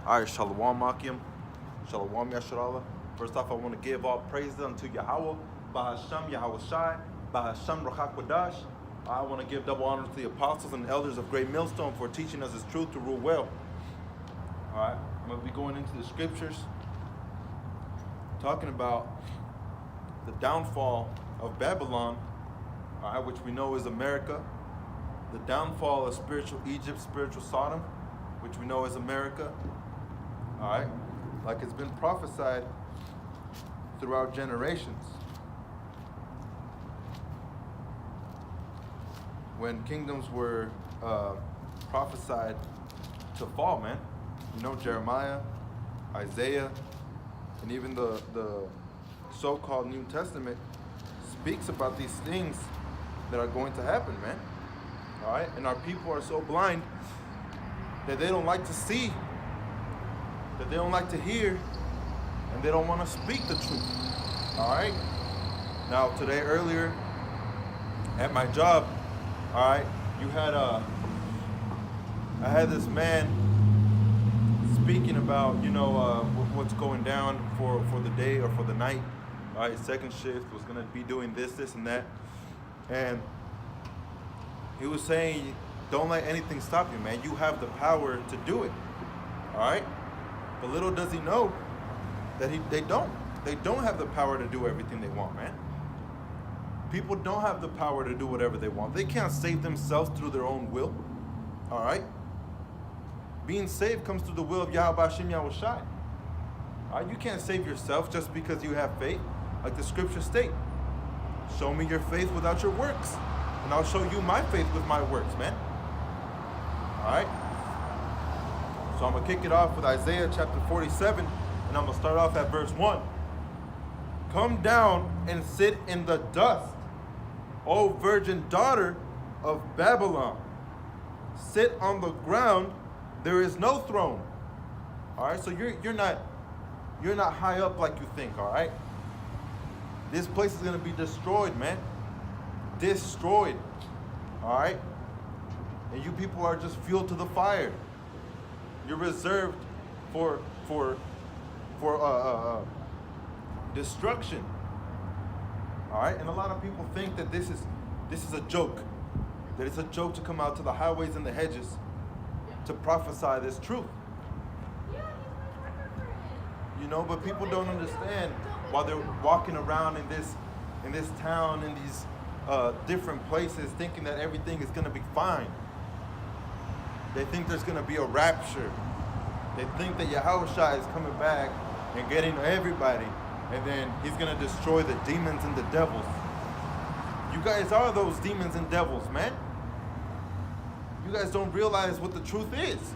All right, Shalom Akim. Shalom Yasharallah. First off, I want to give all praises unto Yahweh, Bahasham Yahweh Shai, Bahasham Rachak Wadash. I want to give double honor to the apostles and elders of Great Millstone for teaching us His truth to rule well. All right, I'm going to be going into the scriptures, talking about the downfall of Babylon, all right, which we know is America, the downfall of spiritual Egypt, spiritual Sodom, which we know is America, all right, like it's been prophesied throughout generations. When kingdoms were prophesied to fall, man, you know, Jeremiah, Isaiah, and even the so-called New Testament speaks about these things that are going to happen, man. All right, and our people are so blind that they don't like to see, that they don't like to hear, and they don't want to speak the truth. All right. Now today, earlier at my job, all right, you had I had this man speaking about, you know, what's going down for the day or for the night. All right, second shift was gonna be doing this, and that, and he was saying, don't let anything stop you, man. You have the power to do it. All right, but little does he know that they don't have the power to do everything they want, man. People don't have the power to do whatever they want. They can't save themselves through their own will. All right? Being saved comes through the will of Yahweh Hashem Yahweh Shai. All right? You can't save yourself just because you have faith. Like the scriptures state, show me your faith without your works, and I'll show you my faith with my works, man. All right? So I'm going to kick it off with Isaiah chapter 47, and I'm going to start off at verse 1. Come down and sit in the dust, O virgin daughter of Babylon. Sit on the ground, there is no throne. All right, so you're not high up like you think, all right? This place is going to be destroyed, man. Destroyed. All right? And you people are just fuel to the fire. You're reserved for destruction. All right? And a lot of people think that this is a joke. That it's a joke to come out to the highways and the hedges to prophesy this truth. You know, but people don't understand while they're walking around in this town, in these different places, thinking that everything is going to be fine. They think there's going to be a rapture. They think that Yahushua is coming back and getting everybody, and then he's going to destroy the demons and the devils. You guys are those demons and devils, man. You guys don't realize what the truth is.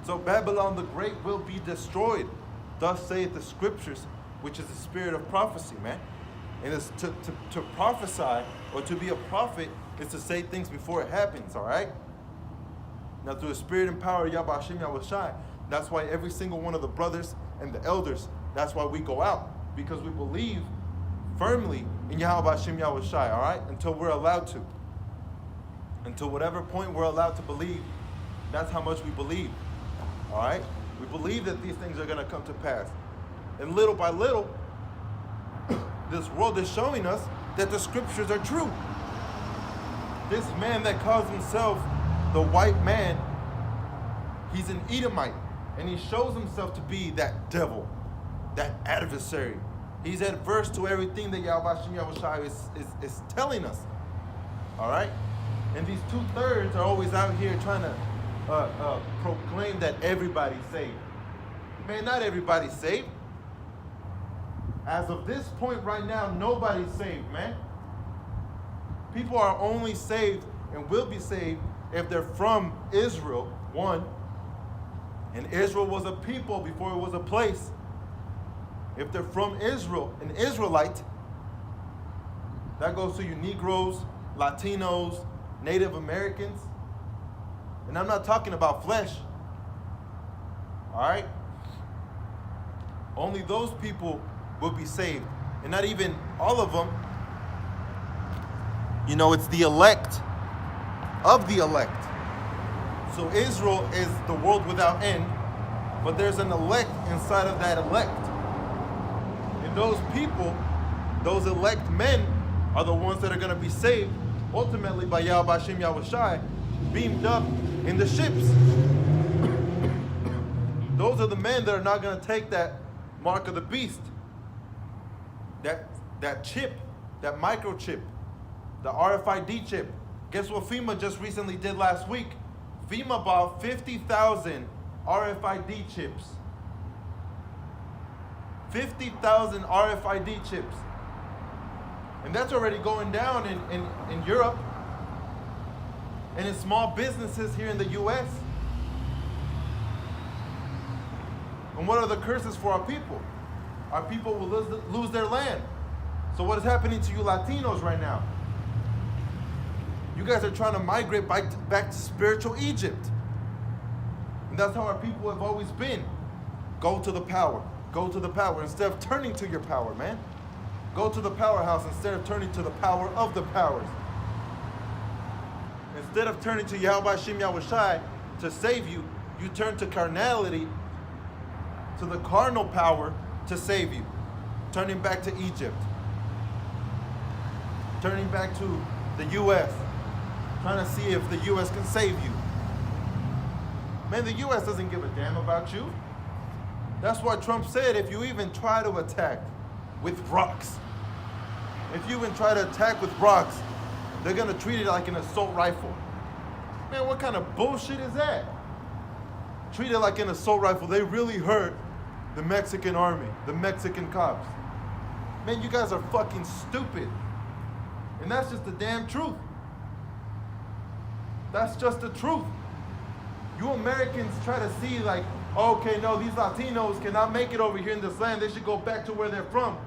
So Babylon the Great will be destroyed. Thus saith the scriptures, which is the spirit of prophecy, man. And it's to prophesy, or to be a prophet, is to say things before it happens, all right? Now through the spirit and power of Yahweh Hashem Yahweh Shai, that's why every single one of the brothers and the elders, that's why we go out. Because we believe firmly in Yahweh Hashem Yahweh Shai, all right? Until we're allowed to. Until whatever point we're allowed to believe, that's how much we believe, all right? We believe that these things are going to come to pass. And little by little, this world is showing us that the scriptures are true. This man that calls himself the white man, he's an Edomite. And he shows himself to be that devil, that adversary. He's adverse to everything that Yahweh Hashem Yahweh Shai is telling us. All right? And these 2/3 are always out here trying to proclaim that everybody's saved. Man, not everybody's saved. As of this point right now, nobody's saved, man. People are only saved and will be saved if they're from Israel, one. And Israel was a people before it was a place. If they're from Israel, an Israelite, that goes to you Negroes, Latinos, Native Americans. And I'm not talking about flesh. All right? Only those people will be saved. And not even all of them. You know, it's the elect of the elect. So Israel is the world without end, but there's an elect inside of that elect. And those people, those elect men, are the ones that are going to be saved ultimately by Yahweh Hashem Yahushai, beamed up in the ships. Those are the men that are not going to take that mark of the beast, that chip, that microchip, the RFID chip. Guess what FEMA just recently did last week? FEMA bought 50,000 RFID chips. 50,000 RFID chips. And that's already going down in Europe and in small businesses here in the US. And what are the curses for our people? Our people will lose their land. So what is happening to you Latinos right now? You guys are trying to migrate back to spiritual Egypt. And that's how our people have always been. Go to the power. Go to the power instead of turning to your power, man. Go to the powerhouse instead of turning to the power of the powers. Instead of turning to Yahweh Hashem Yahushai to save you, you turn to carnality, to the carnal power to save you. Turning back to Egypt. Turning back to the U.S. Trying to see if the U.S. can save you. Man, the U.S. doesn't give a damn about you. That's why Trump said if you even try to attack with rocks, if you even try to attack with rocks, they're going to treat it like an assault rifle. Man, what kind of bullshit is that? Treat it like an assault rifle. They really hurt the Mexican army, the Mexican cops. Man, you guys are fucking stupid. And that's just the damn truth. That's just the truth. You Americans try to see like, okay, no, these Latinos cannot make it over here in this land. They should go back to where they're from.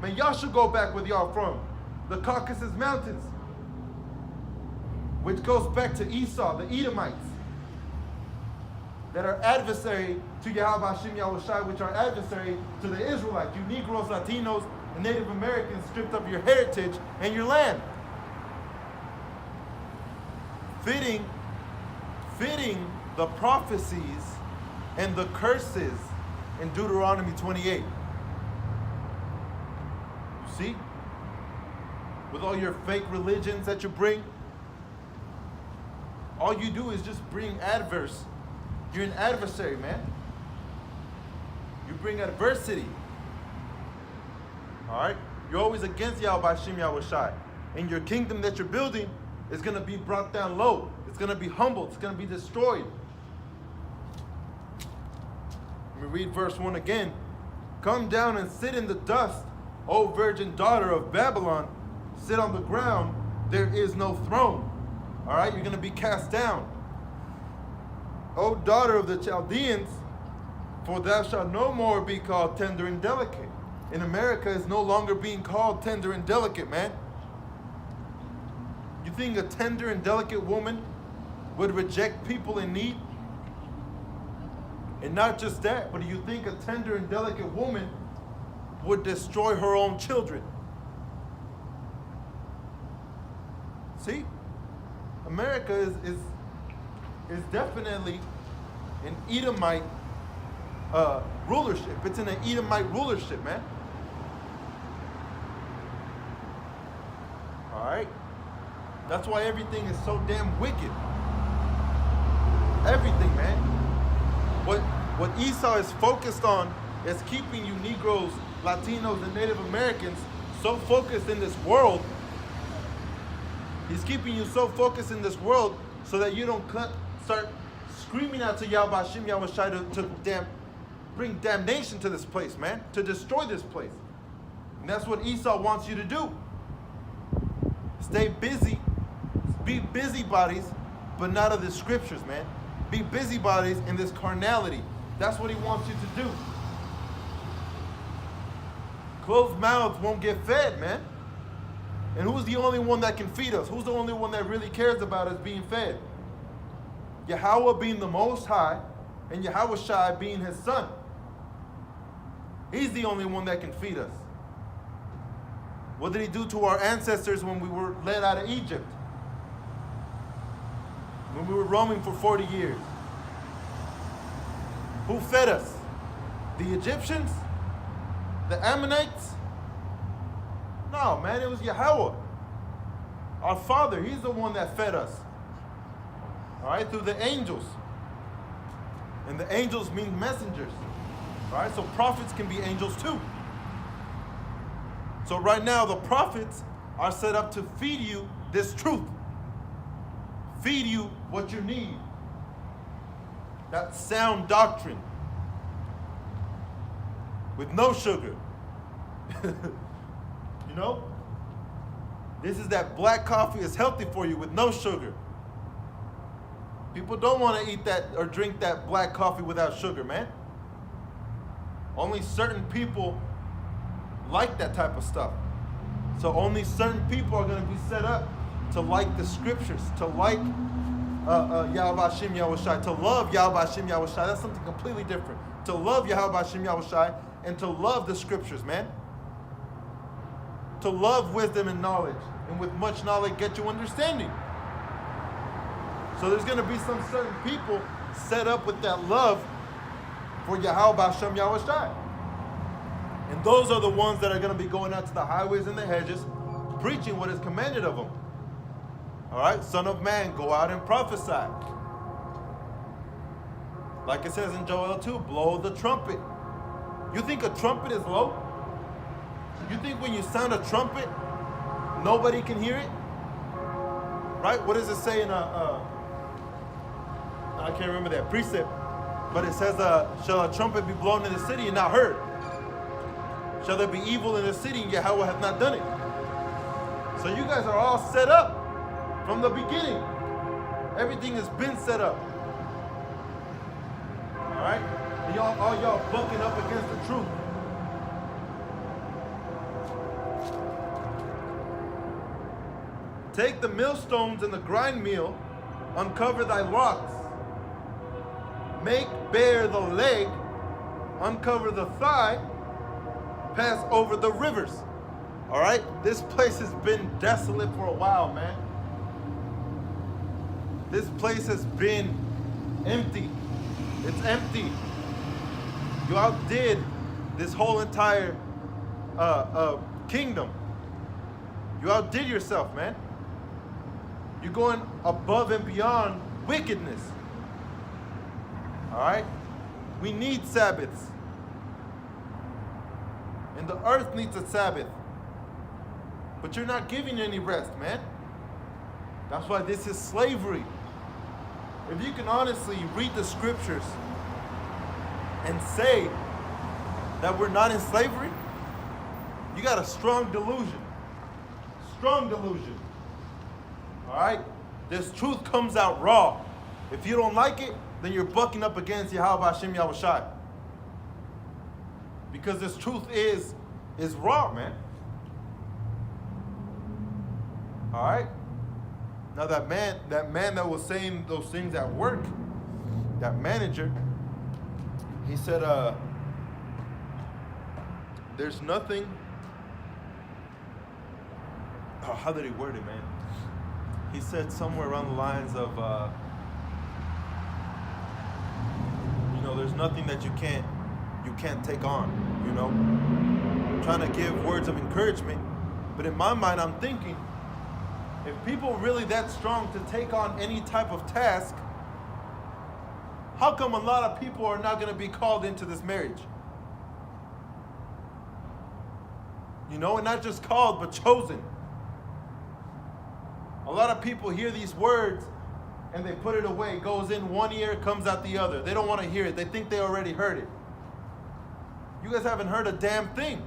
Man, y'all should go back where y'all from. The Caucasus Mountains. Which goes back to Esau, the Edomites. That are adversary to Yahweh Hashem Yahushai, which are adversary to the Israelites. You Negroes, Latinos, and Native Americans stripped of your heritage and your land. Fitting the prophecies and the curses in Deuteronomy 28. You see? With all your fake religions that you bring, all you do is just bring adverse. You're an adversary, man. You bring adversity. All right? You're always against Yahweh Hashem Yahushai. And your kingdom that you're building is going to be brought down low. It's going to be humbled. It's going to be destroyed. Let me read verse 1 again. Come down and sit in the dust, O virgin daughter of Babylon. Sit on the ground. There is no throne. All right? You're going to be cast down. O daughter of the Chaldeans, for thou shalt no more be called tender and delicate. In America, is no longer being called tender and delicate, man. You think a tender and delicate woman would reject people in need? And not just that, but do you think a tender and delicate woman would destroy her own children? See? America is definitely an Edomite rulership. It's in an Edomite rulership, man. All right? That's why everything is so damn wicked. Everything, man. What Esau is focused on is keeping you Negroes, Latinos, and Native Americans so focused in this world. He's keeping you so focused in this world so that you don't start screaming out to Yahweh Hashem Yahushai to bring damnation to this place, man. To destroy this place. And that's what Esau wants you to do. Stay busy. Be busybodies, but not of the scriptures, man. Be busybodies in this carnality. That's what he wants you to do. Closed mouths won't get fed, man. And who's the only one that can feed us? Who's the only one that really cares about us being fed? Yahweh being the Most High, and Yahushai being his son. He's the only one that can feed us. What did he do to our ancestors when we were led out of Egypt? when we were roaming for 40 years? Who fed us? The Egyptians? The Ammonites? No, man, it was Yahweh. Our Father, He's the one that fed us. All right, through the angels. And the angels mean messengers. All right, so prophets can be angels too. So right now, the prophets are set up to feed you this truth. Feed you what you need. That sound doctrine. With no sugar. You know? This is that black coffee is healthy for you with no sugar. People don't want to eat that or drink that black coffee without sugar, man. Only certain people like that type of stuff. So only certain people are going to be set up to like the scriptures, to like Yahweh Hashem Yahushai, to love Yahweh Hashem Yahushai. That's something completely different. To love Yahweh Hashem Yahushai and to love the scriptures, man. To love wisdom and knowledge. And with much knowledge, get you understanding. So there's going to be some certain people set up with that love for Yahweh Hashem Yahushai. And those are the ones that are going to be going out to the highways and the hedges, preaching what is commanded of them. All right, Son of Man, go out and prophesy. Like it says in Joel 2, blow the trumpet. You think a trumpet is low? You think when you sound a trumpet, nobody can hear it? Right? What does it say in I can't remember that precept, but it says, shall a trumpet be blown in the city and not heard? Shall there be evil in the city and Yahweh hath not done it? So you guys are all set up from the beginning. Everything has been set up. All right? And all y'all bucking up against the truth. Take the millstones and the grind mill, uncover thy locks. Make bare the leg, uncover the thigh, pass over the rivers. All right? This place has been desolate for a while, man. This place has been empty. It's empty. You outdid this whole entire kingdom. You outdid yourself, man. You're going above and beyond wickedness. All right? We need Sabbaths. And the earth needs a Sabbath. But you're not giving any rest, man. That's why this is slavery. If you can honestly read the scriptures and say that we're not in slavery, you got a strong delusion. Strong delusion. All right? This truth comes out raw. If you don't like it, then you're bucking up against Yahweh Hashem Yahushai. Because this truth is raw, man. All right? Now that man that was saying those things at work, that manager, he said, there's nothing. Oh, how did he word it, man? He said somewhere around the lines of, there's nothing that you can't take on, trying to give words of encouragement. But in my mind, I'm thinking, if people are really that strong to take on any type of task, how come a lot of people are not going to be called into this marriage? And not just called, but chosen. A lot of people hear these words and they put it away. It goes in one ear, comes out the other. They don't want to hear it. They think they already heard it. You guys haven't heard a damn thing.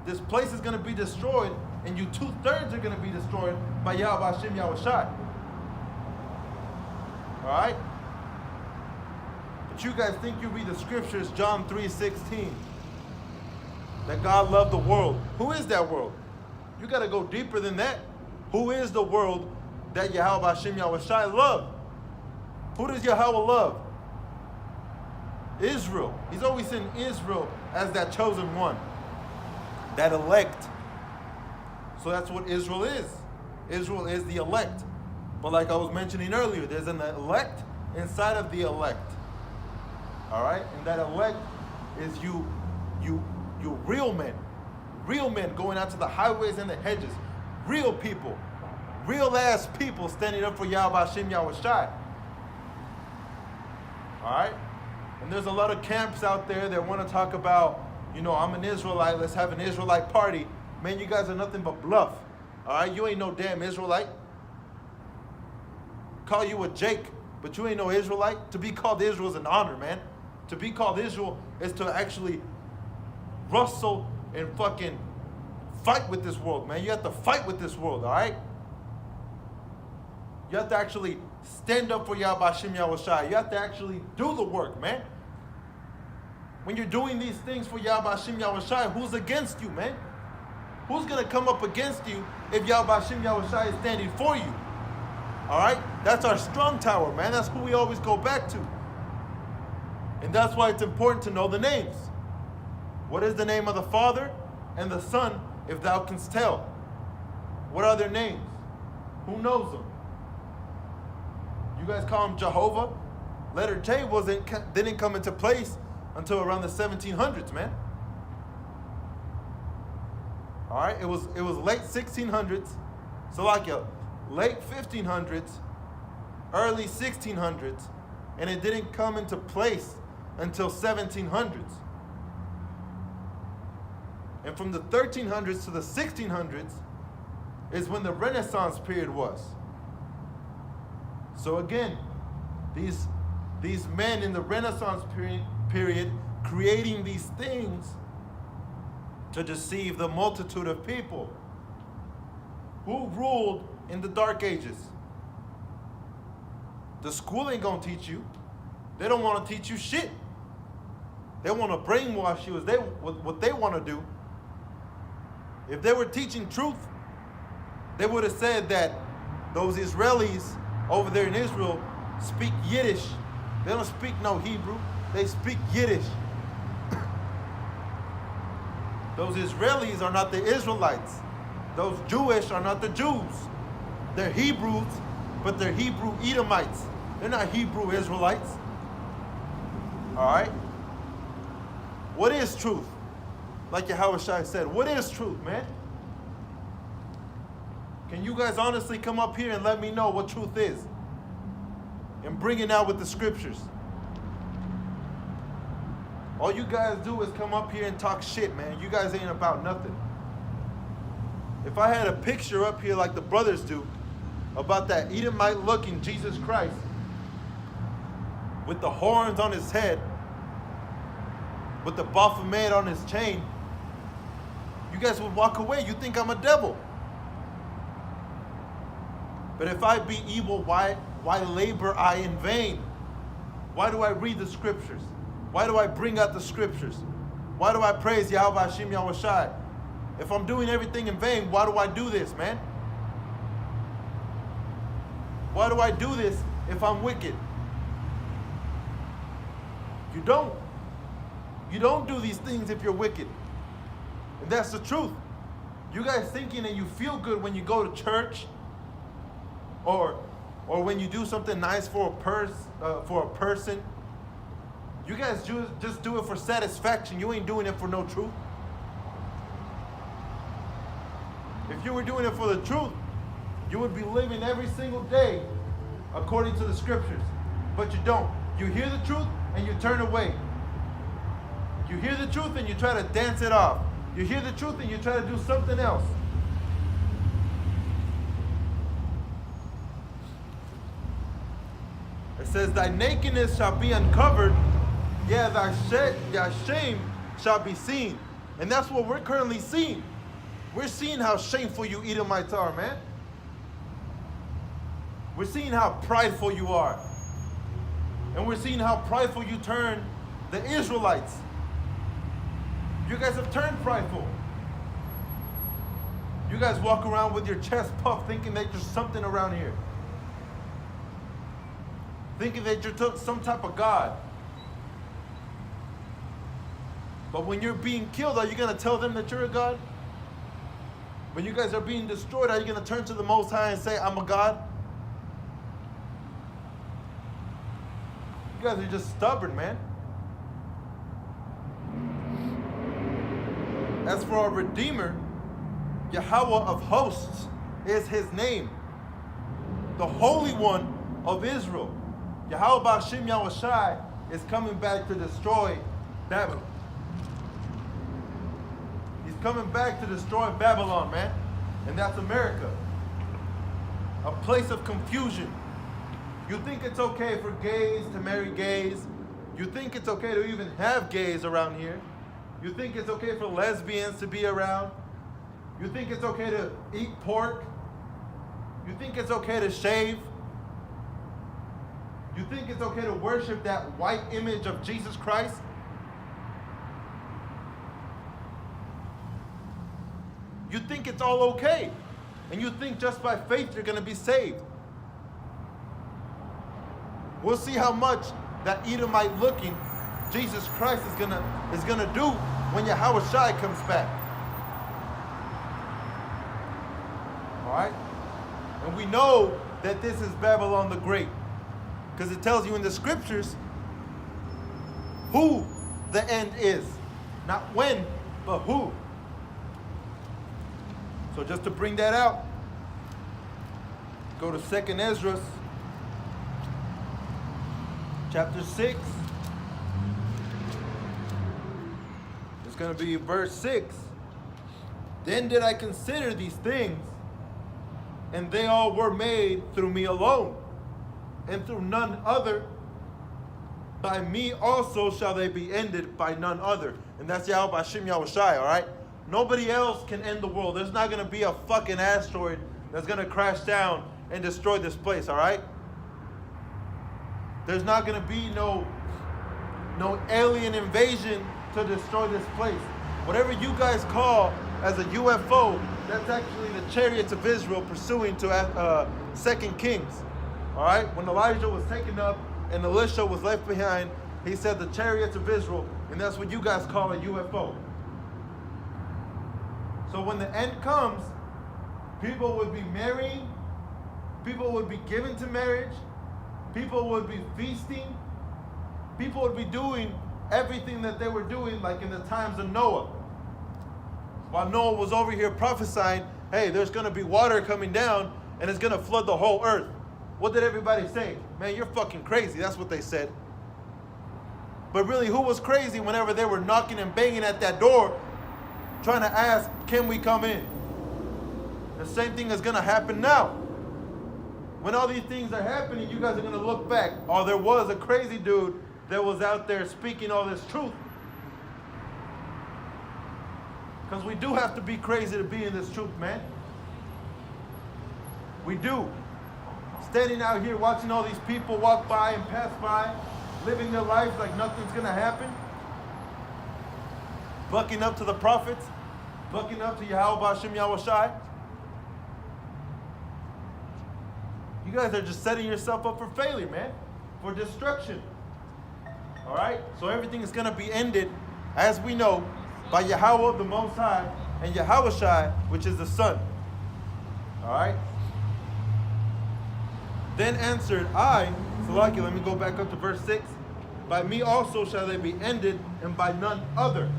This place is going to be destroyed, and you 2/3 are going to be destroyed by Yahweh Hashem Yahushai. All right? But you guys think you read the scriptures, John 3:16, that God loved the world. Who is that world? You got to go deeper than that. Who is the world that Yahweh Hashem Yahushai loved? Who does Yahweh love? Israel. He's always seen Israel as that chosen one, that elect. So that's what Israel is. Israel is the elect. But like I was mentioning earlier, there's an elect inside of the elect. All right? And that elect is you real men. Real men going out to the highways and the hedges. Real people. Real ass people standing up for Yahweh Hashem Yahweh Shai. All right? And there's a lot of camps out there that want to talk about, you know, I'm an Israelite, let's have an Israelite party. Man, you guys are nothing but bluff. All right? You ain't no damn Israelite. Call you a Jake, but you ain't no Israelite. To be called Israel is an honor, man. To be called Israel is to actually wrestle and fucking fight with this world, man. You have to fight with this world, all right? You have to actually stand up for Yahweh Hashem Yahweh Shai. You have to actually do the work, man. When you're doing these things for Yahweh Hashem Yahweh Shai, who's against you, man? Who's going to come up against you if Yahweh Hashem Yahweh Shai is standing for you? All right? That's our strong tower, man. That's who we always go back to. And that's why it's important to know the names. What is the name of the Father and the Son, if thou canst tell? What are their names? Who knows them? You guys call him Jehovah? Letter J didn't come into place until around the 1700s, man. All right? It was late 1600s, so like late 1500s, early 1600s, and it didn't come into place until 1700s. And from the 1300s to the 1600s is when the Renaissance period was. So again, these men in the Renaissance period creating these things to deceive the multitude of people. Who ruled in the Dark Ages? The school ain't gonna teach you. They don't want to teach you shit. They want to brainwash you what they want to do. If they were teaching truth, they would have said that those Israelis over there in Israel speak Yiddish. They don't speak no Hebrew. They speak Yiddish. Those Israelis are not the Israelites. Those Jewish are not the Jews. They're Hebrews, but they're Hebrew Edomites. They're not Hebrew Israelites. All right? What is truth? Like Yahweh Shai said, what is truth, man? Can you guys honestly come up here and let me know what truth is? And bring it out with the scriptures. All you guys do is come up here and talk shit, man. You guys ain't about nothing. If I had a picture up here like the brothers do about that Edomite looking Jesus Christ with the horns on his head, with the Baphomet on his chain, you guys would walk away. You think I'm a devil. But if I be evil, why labor I in vain? Why do I read the scriptures? Why do I bring out the scriptures? Why do I praise Yahweh Hashem Yahweh Shai? If I'm doing everything in vain, why do I do this, man? Why do I do this if I'm wicked? You don't. You don't do these things if you're wicked. And that's the truth. You guys thinking that you feel good when you go to church or when you do something nice for a person. You guys just do it for satisfaction. You ain't doing it for no truth. If you were doing it for the truth, you would be living every single day according to the scriptures. But you don't. You hear the truth and you turn away. You hear the truth and you try to dance it off. You hear the truth and you try to do something else. It says, thy nakedness shall be uncovered, yeah, thy shame shall be seen. And that's what we're currently seeing. We're seeing how shameful you Edomites are, man. We're seeing how prideful you are. And we're seeing how prideful you turn the Israelites. You guys have turned prideful. You guys walk around with your chest puffed thinking that you're something around here. Thinking that you're some type of God. But when you're being killed, are you going to tell them that you're a God? When you guys are being destroyed, are you going to turn to the Most High and say, I'm a God? You guys are just stubborn, man. As for our Redeemer, Yahweh of hosts is his name. The Holy One of Israel. Yahweh Ba'Shem Yahushai is coming back to destroy Babylon. He's coming back to destroy Babylon, man. And that's America. A place of confusion. You think it's okay for gays to marry gays. You think it's okay to even have gays around here. You think it's okay for lesbians to be around. You think it's okay to eat pork. You think it's okay to shave. You think it's okay to worship that white image of Jesus Christ. You think it's all okay. And you think just by faith you're going to be saved. We'll see how much that Edomite looking Jesus Christ is gonna do when Yahweh Shai comes back. Alright? And we know that this is Babylon the Great. Because it tells you in the scriptures who the end is. Not when, but who. So just to bring that out, go to 2nd Ezra, chapter 6. It's going to be verse 6. Then did I consider these things, and they all were made through me alone, and through none other. By me also shall they be ended, by none other. And that's Yahweh Ba'Shem Yahushai, all right? Nobody else can end the world. There's not going to be a fucking asteroid that's going to crash down and destroy this place, all right? There's not going to be no alien invasion to destroy this place. Whatever you guys call as a UFO, that's actually the chariots of Israel pursuing to 2 Kings. All right? When Elijah was taken up and Elisha was left behind, he said the chariots of Israel, and that's what you guys call a UFO. So when the end comes, people would be marrying, people would be given to marriage, people would be feasting, people would be doing everything that they were doing like in the times of Noah. While Noah was over here prophesying, hey, there's going to be water coming down and it's going to flood the whole earth. What did everybody say? Man, you're fucking crazy. That's what they said. But really, who was crazy whenever they were knocking and banging at that door trying to ask, can we come in? The same thing is going to happen now. When all these things are happening, you guys are going to look back. Oh, there was a crazy dude that was out there speaking all this truth. Because we do have to be crazy to be in this truth, man. We do. Standing out here watching all these people walk by and pass by, living their lives like nothing's going to happen. Bucking up to the prophets. Bucking up to Yahweh Ba'Shem Yahushai. You guys are just setting yourself up for failure, man. For destruction. Alright? So everything is going to be ended, as we know, by Yahweh the Most High and Yahushai, which is the Son. Alright? Then answered I, Salaki, let me go back up to verse 6. By me also shall they be ended, and by none other.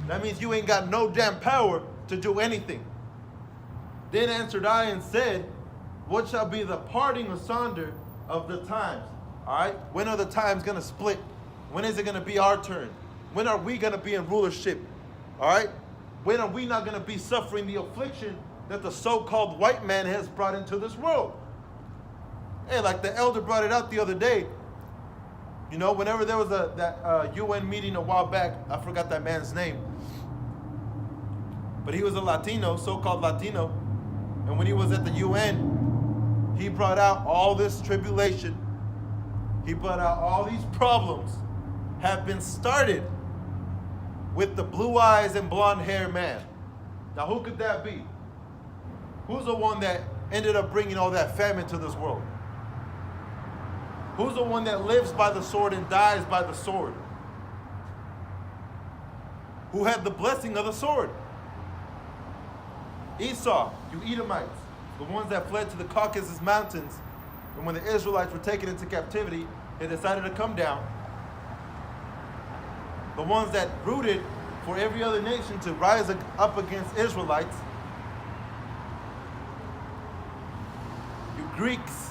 That means you ain't got no damn power to do anything. Then answered I and said, what shall be the parting asunder of the times? Alright? When are the times going to split? When is it going to be our turn? When are we going to be in rulership? Alright? When are we not going to be suffering the affliction that the so-called white man has brought into this world? Hey, like the elder brought it out the other day. You know, whenever there was that UN meeting a while back, I forgot that man's name. But he was a Latino, so-called Latino. And when he was at the UN, he brought out all this tribulation. He brought out all these problems have been started with the blue eyes and blonde hair man. Now, who could that be? Who's the one that ended up bringing all that famine to this world? Who's the one that lives by the sword and dies by the sword? Who had the blessing of the sword? Esau, you Edomites, the ones that fled to the Caucasus Mountains, and when the Israelites were taken into captivity, He decided to come down. The ones that rooted for every other nation to rise up against Israelites. You Greeks.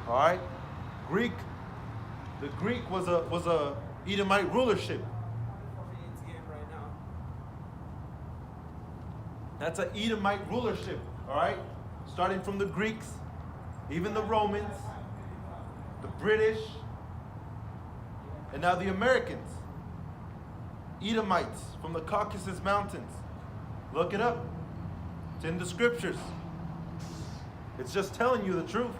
All right? The Greek was a Edomite rulership. That's an Edomite rulership, all right? Starting from the Greeks, even the Romans, the British, and now the Americans. Edomites from the Caucasus Mountains. Look it up. It's in the scriptures. It's just telling you the truth.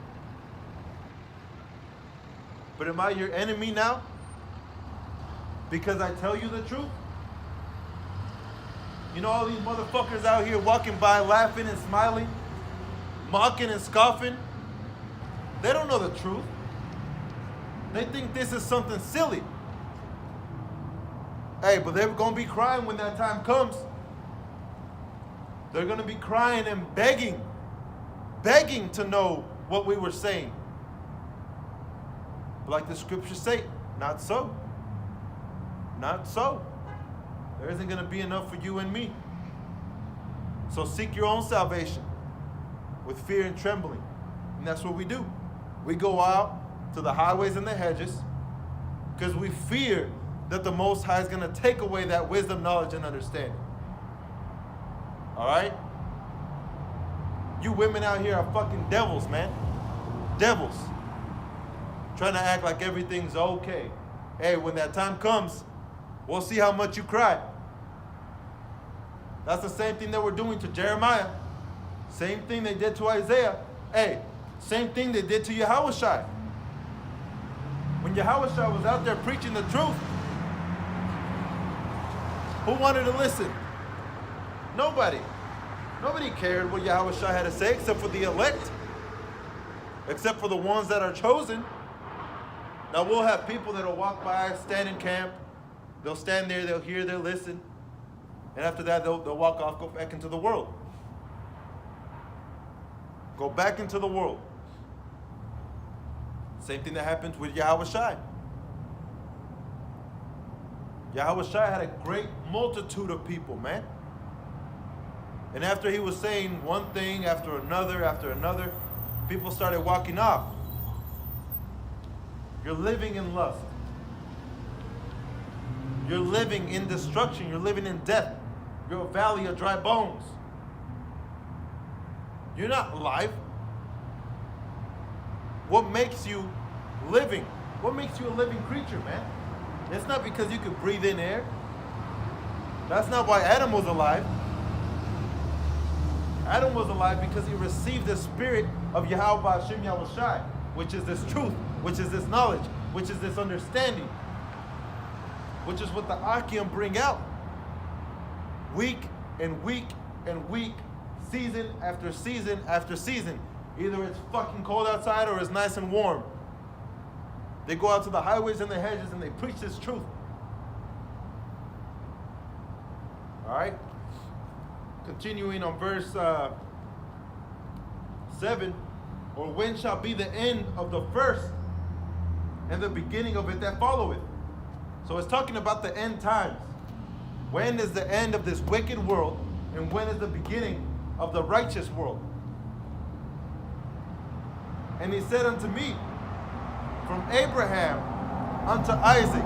But am I your enemy now? Because I tell you the truth? You know all these motherfuckers out here walking by laughing and smiling, mocking and scoffing? They don't know the truth. They think this is something silly. Hey, but they're going to be crying when that time comes. They're going to be crying and begging to know what we were saying. But like the scriptures say, not so. Not so. There isn't going to be enough for you and me. So seek your own salvation with fear and trembling. And that's what we do. We go out to the highways and the hedges because we fear that the Most High is going to take away that wisdom, knowledge, and understanding. All right? You women out here are fucking devils, man. Devils. Trying to act like everything's okay. Hey, when that time comes, we'll see how much you cry. That's the same thing that we're doing to Jeremiah. Same thing they did to Isaiah. Hey, same thing they did to Yahushua. When Yahushua was out there preaching the truth, who wanted to listen? Nobody. Nobody cared what Yahushua had to say except for the elect. Except for the ones that are chosen. Now we'll have people that'll walk by, stand in camp. They'll stand there, they'll hear, they'll listen. And after that, they'll walk off, go back into the world. Go back into the world. Same thing that happens with Yahushua. Yahushua had a great multitude of people, man. And after he was saying one thing after another, people started walking off. You're living in lust. You're living in destruction. You're living in death. You're a valley of dry bones. You're not alive. What makes you living? What makes you a living creature, man? It's not because you could breathe in air. That's not why Adam was alive. Adam was alive because he received the spirit of Yahweh Hashem Yahushai, which is this truth, which is this knowledge, which is this understanding, which is what the Akim bring out. Week and week and week, season after season after season. Either it's fucking cold outside or it's nice and warm. They go out to the highways and the hedges and they preach this truth. All right? Continuing on verse 7, or when shall be the end of the first and the beginning of it that followeth? So it's talking about the end times. When is the end of this wicked world and when is the beginning of the righteous world? And he said unto me, from Abraham unto Isaac,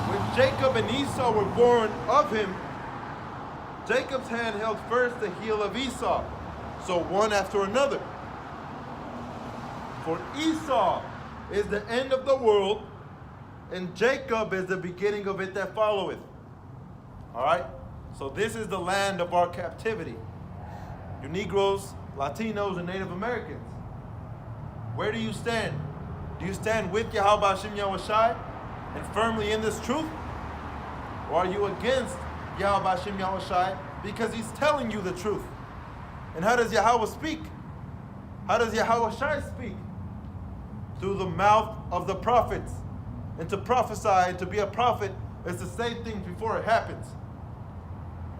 when Jacob and Esau were born of him, Jacob's hand held first the heel of Esau, so one after another. For Esau is the end of the world, and Jacob is the beginning of it that followeth. All right? So this is the land of our captivity. You Negroes, Latinos, and Native Americans. Where do you stand? Do you stand with Yahweh Hashem Yahushai and firmly in this truth? Or are you against Yahweh Hashem Yahushai because he's telling you the truth? And how does Yahweh speak? How does Yahushai speak? Through the mouth of the prophets. And to prophesy and to be a prophet is to say things before it happens.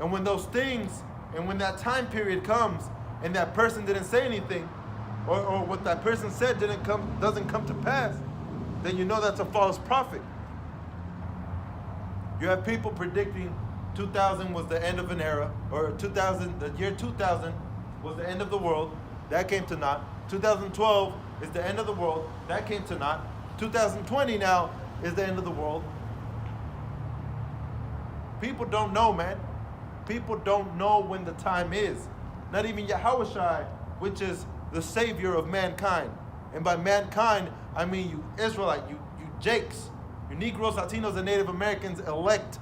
And when those things, and when that time period comes, and that person didn't say anything, or what that person said doesn't come to pass, then you know that's a false prophet. You have people predicting 2000 was the end of an era, or the year 2000 was the end of the world. That came to naught. 2012 is the end of the world. That came to naught. 2020 now is the end of the world. People don't know, man. People don't know when the time is. Not even Yahushua, which is the savior of mankind. And by mankind, I mean you Israelite, you Jakes, you Negroes, Latinos, and Native Americans elect.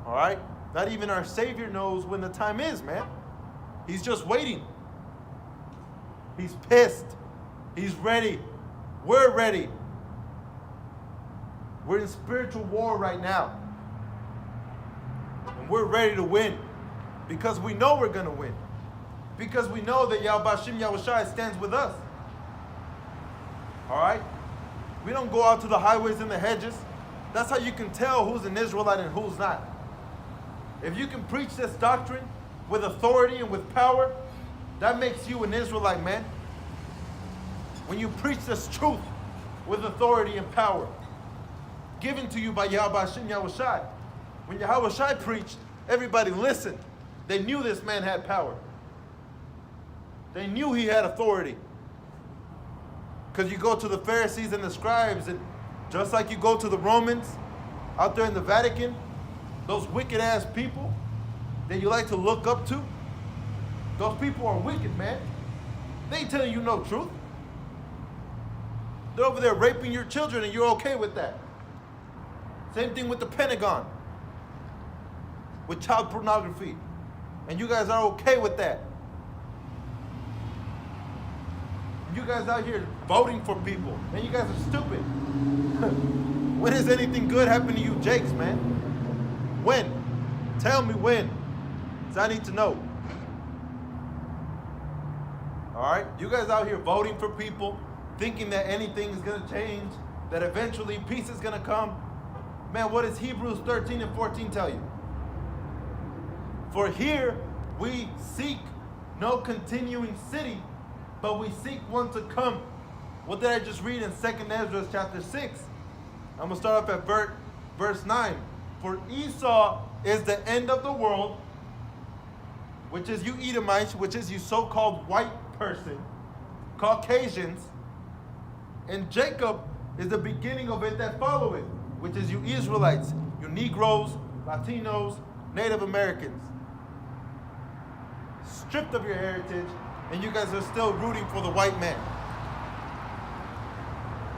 All right? Not even our Savior knows when the time is, man. He's just waiting. He's pissed. He's ready. We're ready. We're in spiritual war right now. And we're ready to win. Because we know we're going to win. Because we know that Yahbashim Yahushai stands with us. All right? We don't go out to the highways and the hedges. That's how you can tell who's an Israelite and who's not. If you can preach this doctrine with authority and with power, that makes you an Israelite, man. When you preach this truth with authority and power, given to you by Yahbashim Yahushai. When Yahushai preached, everybody listened. They knew this man had power. They knew he had authority. Because you go to the Pharisees and the scribes, and just like you go to the Romans out there in the Vatican, those wicked ass people that you like to look up to, those people are wicked, man. They ain't telling you no truth. They're over there raping your children and you're okay with that. Same thing with the Pentagon, with child pornography. And you guys are okay with that. You guys out here voting for people. Man, you guys are stupid. When has anything good happened to you Jakes, man? When? Tell me when. Because I need to know. Alright? You guys out here voting for people, thinking that anything is going to change, that eventually peace is going to come. Man, what does Hebrews 13 and 14 tell you? For here we seek no continuing city, but we seek one to come. What did I just read in 2nd Ezra chapter 6? I'm going to start off at verse 9. For Esau is the end of the world, which is you Edomites, which is you so-called white person, Caucasians, and Jacob is the beginning of it that follow it, which is you Israelites, you Negroes, Latinos, Native Americans. Stripped of your heritage, and you guys are still rooting for the white man.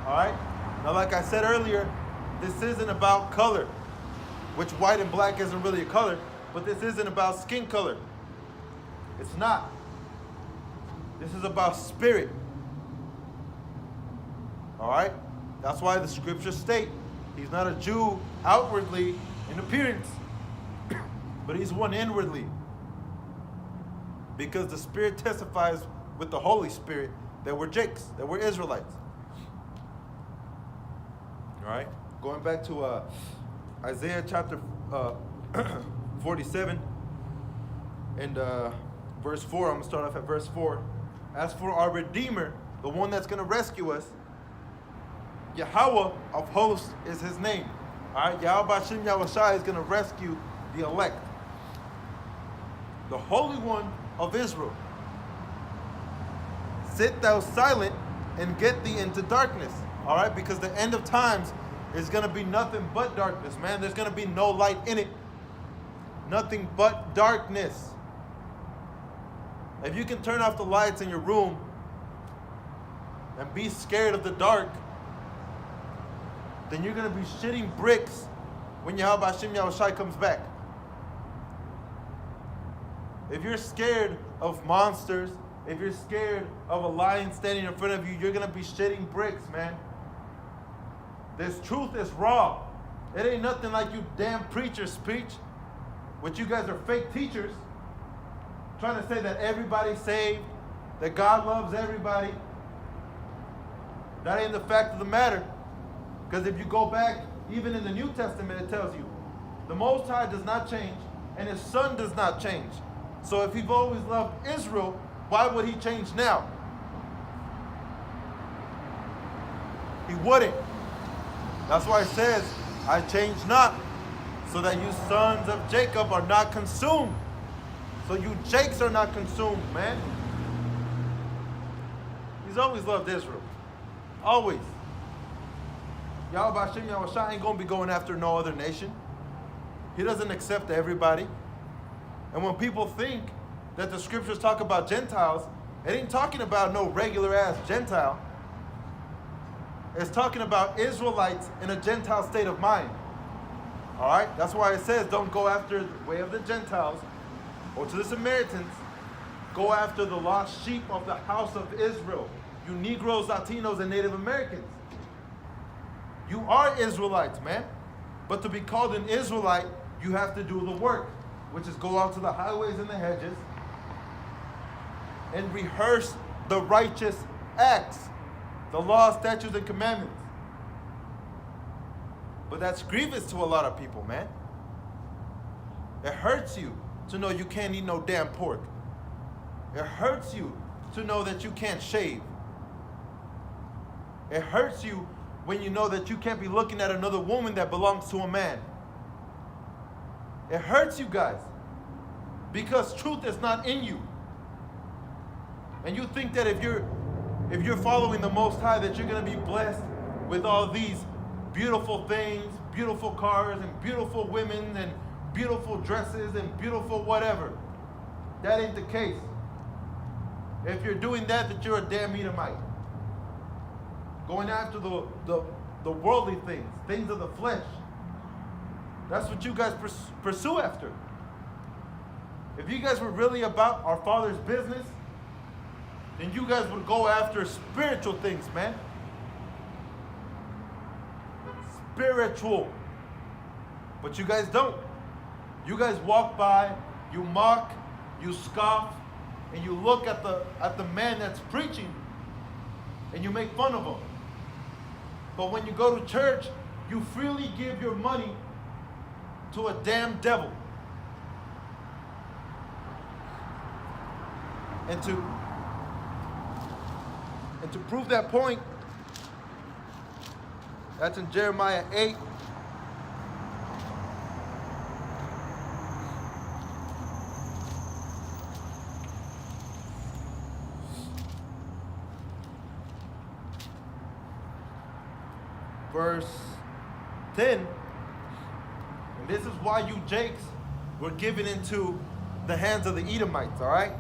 All right? Now, like I said earlier, this isn't about color, which white and black isn't really a color, but this isn't about skin color. It's not. This is about spirit. All right? That's why the scriptures state he's not a Jew outwardly in appearance, but he's one inwardly. Because the Spirit testifies with the Holy Spirit that we're Jakes, that we're Israelites. All right? Going back to Isaiah chapter 47 and verse 4. I'm going to start off at verse 4. As for our Redeemer, the one that's going to rescue us, Yahweh of hosts is his name. All right? Yahweh Yahushai is going to rescue the elect. The Holy One of Israel. Sit thou silent and get thee into darkness. All right? Because the end of times is going to be nothing but darkness, man. There's going to be no light in it. Nothing but darkness. If you can turn off the lights in your room and be scared of the dark, then you're going to be shitting bricks when Yahweh Yahushai comes back. If you're scared of monsters, if you're scared of a lion standing in front of you, you're going to be shitting bricks, man. This truth is raw. It ain't nothing like you damn preachers preach, which you guys are fake teachers, trying to say that everybody's saved, that God loves everybody. That ain't the fact of the matter. Because if you go back, even in the New Testament, it tells you, the Most High does not change, and his Son does not change. So if he've always loved Israel, why would he change now? He wouldn't. That's why it says, I change not, so that you sons of Jacob are not consumed. So you Jakes are not consumed, man. He's always loved Israel. Always. Yahweh Hashem Yahushua ain't going to be going after no other nation. He doesn't accept everybody. And when people think that the scriptures talk about Gentiles, it ain't talking about no regular ass Gentile. It's talking about Israelites in a Gentile state of mind. All right? That's why it says don't go after the way of the Gentiles or to the Samaritans. Go after the lost sheep of the house of Israel. You Negroes, Latinos, and Native Americans. You are Israelites, man. But to be called an Israelite, you have to do the work, which is go out to the highways and the hedges and rehearse the righteous acts, the law, statutes, and commandments. But that's grievous to a lot of people, man. It hurts you to know you can't eat no damn pork. It hurts you to know that you can't shave. It hurts you when you know that you can't be looking at another woman that belongs to a man. It hurts you guys because truth is not in you. And you think that if you're following the Most High, that you're going to be blessed with all these beautiful things, beautiful cars, and beautiful women, and beautiful dresses, and beautiful whatever. That ain't the case. If you're doing that you're a damn Edomite. Going after the worldly things of the flesh. That's what you guys pursue after. If you guys were really about our Father's business, then you guys would go after spiritual things, man. Spiritual. But you guys don't. You guys walk by, you mock, you scoff, and you look at the man that's preaching, and you make fun of him. But when you go to church, you freely give your money to a damn devil. And to prove that point, that's in Jeremiah 8. Verse 10. And this is why you Jakes were given into the hands of the Edomites, all right?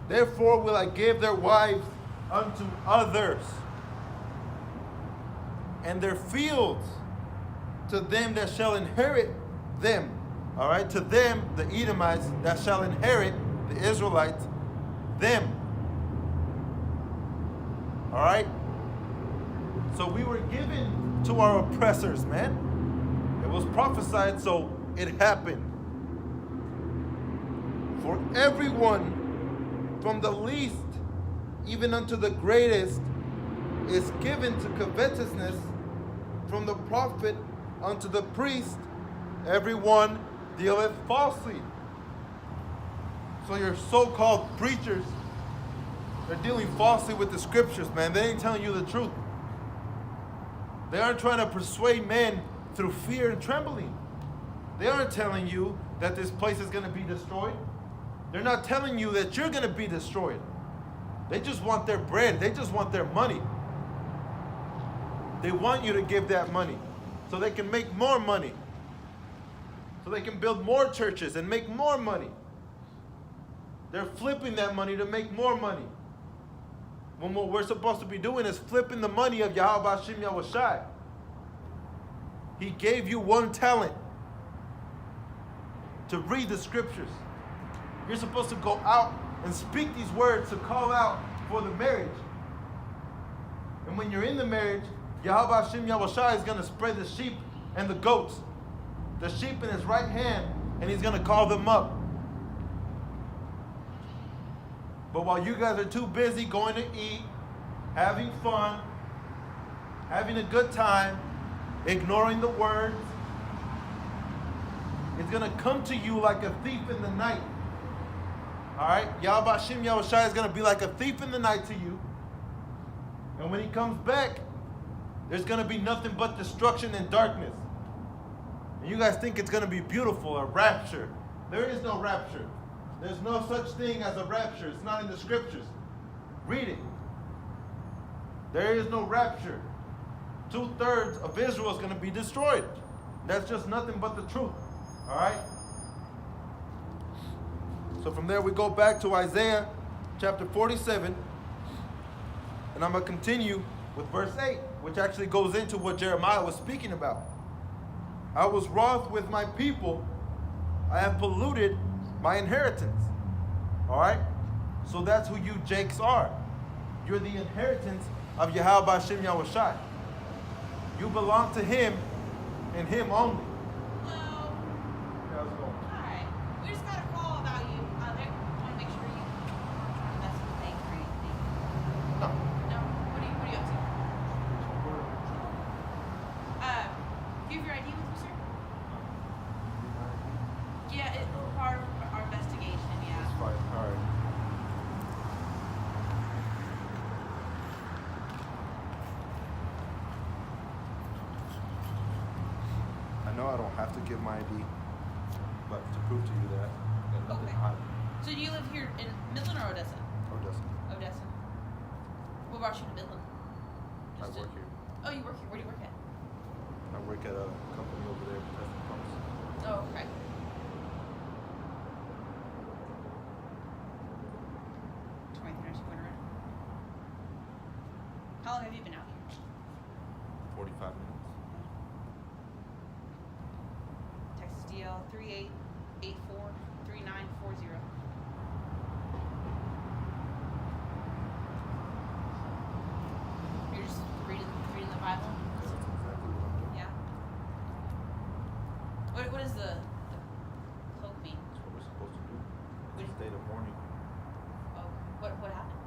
Therefore will I give their wives unto others, and their fields to them that shall inherit them. All right, to them, the Edomites, that shall inherit the Israelites, them. All right? So we were given to our oppressors, man. It was prophesied, so it happened. For everyone, from the least even unto the greatest, is given to covetousness, from the prophet unto the priest, everyone dealeth falsely. So your so-called preachers, they're dealing falsely with the scriptures, man. They ain't telling you the truth. They aren't trying to persuade men through fear and trembling. They aren't telling you that this place is going to be destroyed. They're not telling you that you're going to be destroyed. They just want their bread. They just want their money. They want you to give that money so they can make more money. So they can build more churches and make more money. They're flipping that money to make more money. When what we're supposed to be doing is flipping the money of Yahweh Hashem Yahushai. He gave you one talent to read the scriptures. You're supposed to go out and speak these words to call out for the marriage. And when you're in the marriage, Yahweh Hashem Yahushai is going to spread the sheep and the goats. The sheep in his right hand, and he's going to call them up. But while you guys are too busy going to eat, having fun, having a good time, ignoring the words, it's going to come to you like a thief in the night. All right? Yahweh Shem Yahushai is going to be like a thief in the night to you. And when he comes back, there's going to be nothing but destruction and darkness. And you guys think it's going to be beautiful, a rapture. There is no rapture. There's no such thing as a rapture. It's not in the scriptures. Read it. There is no rapture. 2/3 of Israel is going to be destroyed. That's just nothing but the truth. All right? So from there we go back to Isaiah chapter 47. And I'm going to continue with verse 8, which actually goes into what Jeremiah was speaking about. I was wroth with my people. I have polluted my inheritance. All right? So that's who you Jakes are. You're the inheritance of Yahweh Shem Yahushai. You belong to him and him only. Hello. Yeah, how's it going? Hi. We just got a call about you. They want to make sure you aren't trying to mess with the bank or anything. No. No? What are you up to? Do you have your ID with you, sir? Yeah, it's part of our investigation, yeah. It's fine. All right. I know I don't have to give my ID, but to prove to you that nothing Okay. hide. So do you live here in Midland or Odessa? Odessa. Odessa. What brought you to Midland? I work here. Oh, you work here. Where do you work at? I work at a company over there testing pumps. Oh, okay. How long have you been out here? 45 minutes. Texas DL 38843940. You're just reading the Bible? That's exactly what I'm doing. Yeah. What does the cloak mean? That's what we're supposed to do. What It's a is- state of mourning. Oh, what happened?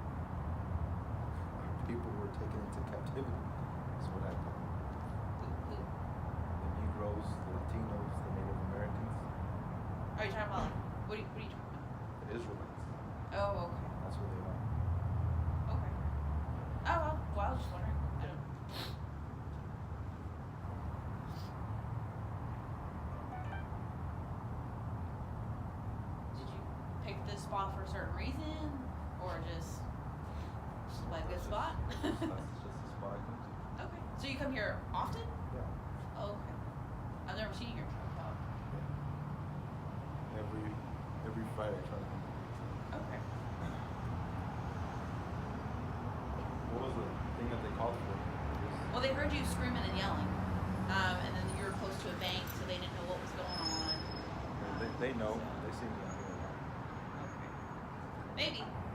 People were taken into captivity. That's what happened. Who? The Negroes, the Latinos, the Native Americans, Are you talking about like, what are you talking about? the Israelites. Oh, okay. That's where they are. Okay. Oh, well, I was just wondering. I don't. Did you pick this spot for a certain reason, or just like a good spot? That's just the spot I come to. Okay. So you come here often? Yeah. Oh, okay. I've never seen you here. Oh, Every Friday I try to come. okay. What was the thing that they called for? Well, they heard you screaming and yelling, and then you were close to a bank, so they didn't know what was going on. They know. They see me out here. Okay.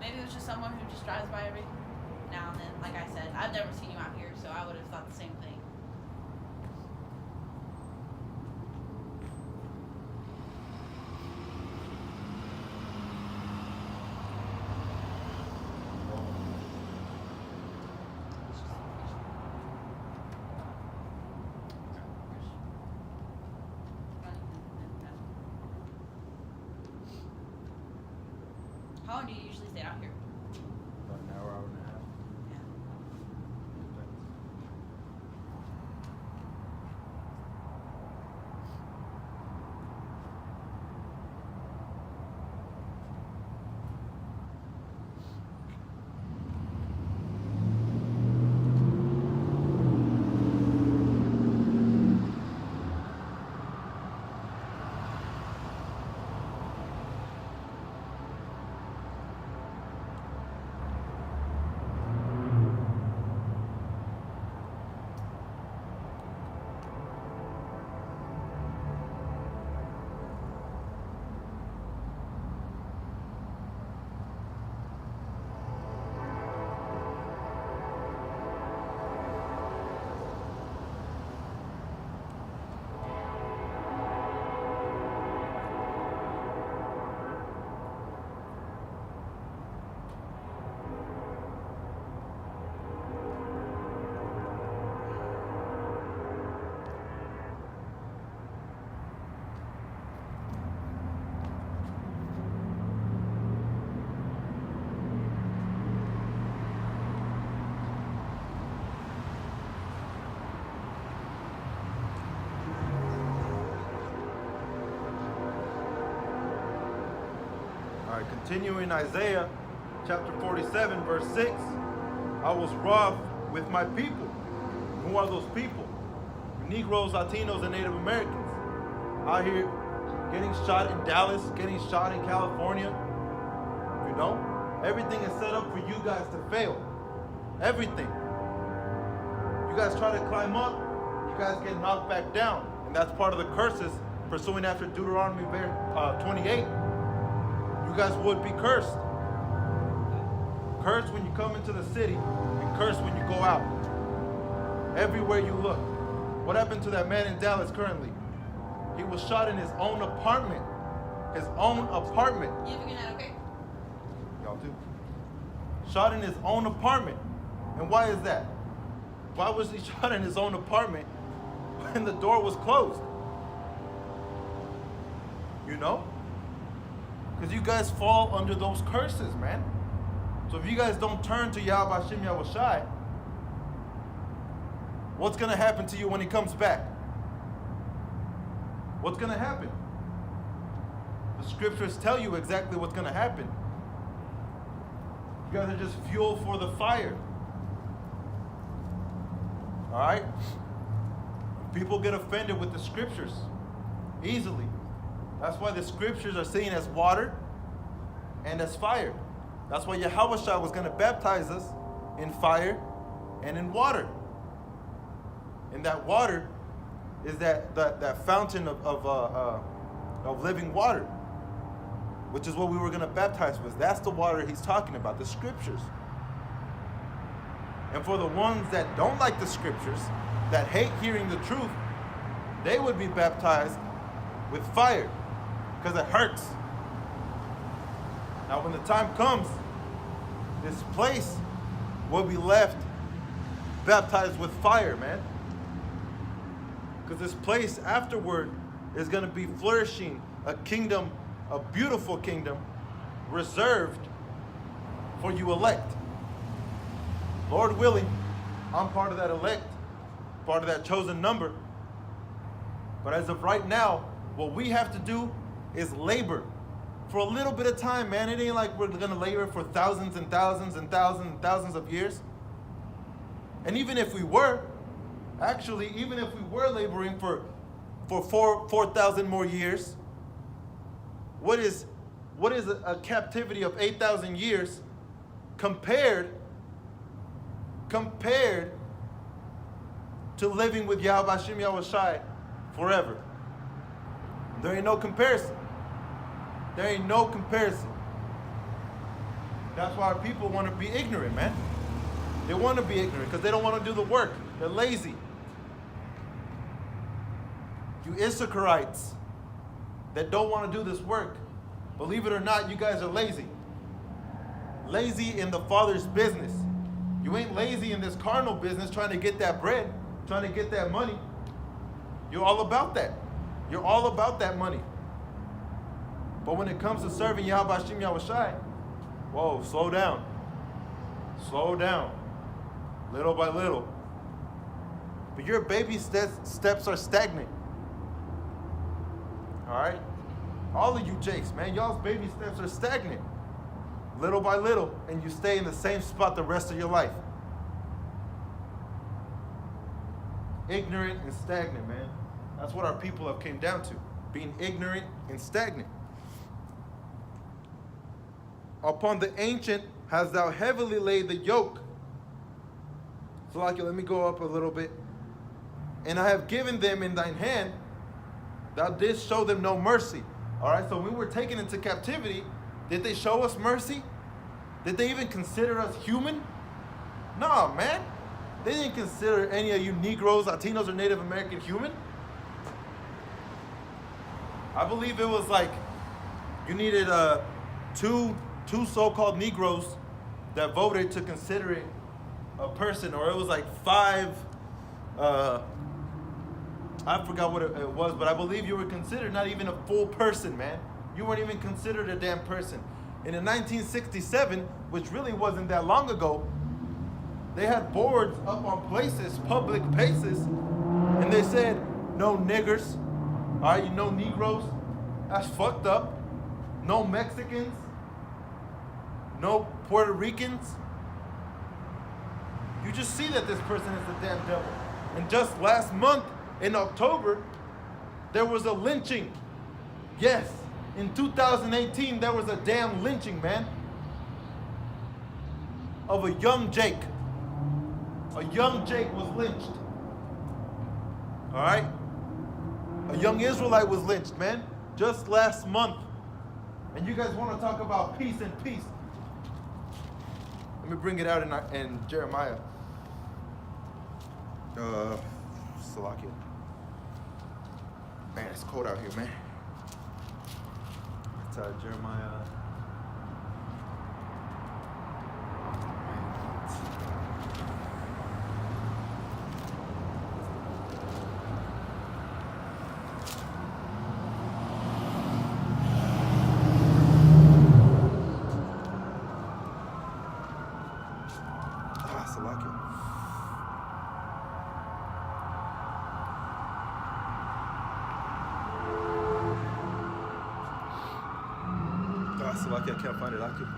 Maybe it was just someone who just drives by every now and then. Like I said, I've never seen you out here, so I would have thought the same thing. How long do you usually stay out here? About an hour, hour and a half. Yeah. Depends. All right, continuing Isaiah chapter 47, verse 6. I was wroth with my people. Who are those people? Negroes, Latinos, and Native Americans. Out here getting shot in Dallas, getting shot in California. You know? Everything is set up for you guys to fail. Everything. You guys try to climb up, you guys get knocked back down. And that's part of the curses pursuing after Deuteronomy 28. You guys would be cursed. Cursed when you come into the city and cursed when you go out. Everywhere you look. What happened to that man in Dallas currently? He was shot in his own apartment. His own apartment. You have a good night, okay? Y'all too. Shot in his own apartment. And why is that? Why was he shot in his own apartment when the door was closed? You know? Because you guys fall under those curses, man. So if you guys don't turn to Yahweh Hashem Yahweh Shai, what's going to happen to you when he comes back? What's going to happen? The scriptures tell you exactly what's going to happen. You guys are just fuel for the fire. All right? People get offended with the scriptures easily. That's why the scriptures are seen as water and as fire. That's why Yahweh Shai was going to baptize us in fire and in water. And that water is that fountain of living water, which is what we were going to baptize with. That's the water he's talking about, the scriptures. And for the ones that don't like the scriptures, that hate hearing the truth, they would be baptized with fire because it hurts. Now when the time comes, this place will be left baptized with fire, man. Because this place afterward is going to be flourishing, a kingdom, a beautiful kingdom, reserved for you elect. Lord willing, I'm part of that elect, part of that chosen number. But as of right now, what we have to do is labor for a little bit of time, man. It ain't like we're going to labor for thousands and thousands and thousands and thousands of years. And even if we were, actually, even if we were laboring for 4,000 more years, what is a captivity of 8,000 years compared to living with Yahweh Hashem Yahweh Shai forever? There ain't no comparison. There ain't no comparison. That's why our people want to be ignorant, man. They want to be ignorant because they don't want to do the work. They're lazy. You Issacharites that don't want to do this work, believe it or not, you guys are lazy. Lazy in the Father's business. You ain't lazy in this carnal business trying to get that bread, trying to get that money. You're all about that. You're all about that money. But when it comes to serving Yahweh Hashem Yahweh Shai, whoa, slow down. Slow down. Little by little. But your baby steps are stagnant. All right? All of you Jakes, man, y'all's baby steps are stagnant. Little by little, and you stay in the same spot the rest of your life. Ignorant and stagnant, man. That's what our people have came down to. Being ignorant and stagnant. Upon the ancient hast thou heavily laid the yoke. So like, let me go up a little bit. And I have given them in thine hand. Thou didst show them no mercy. All right, so when we were taken into captivity, did they show us mercy? Did they even consider us human? No, man. They didn't consider any of you Negroes, Latinos, or Native American human. I believe it was like you needed two so-called Negroes that voted to consider it a person, or it was like 5. I forgot what it was, but I believe you were considered not even a full person, man. You weren't even considered a damn person. And in 1967, which really wasn't that long ago, they had boards up on places, public places, and they said, no niggers, all right, no Negroes. That's fucked up. No Mexicans, no Puerto Ricans. You just see that this person is the damn devil. And just last month, in October, there was a lynching. Yes, in 2018, there was a damn lynching, man, of a young Jake. A young Jake was lynched. All right? A young Israelite was lynched, man, just last month. And you guys want to talk about peace and peace. Let me bring it out in Jeremiah. Salakia. Man, it's cold out here, man. It's Jeremiah. Salakia. Salakia, I can't find it. I could.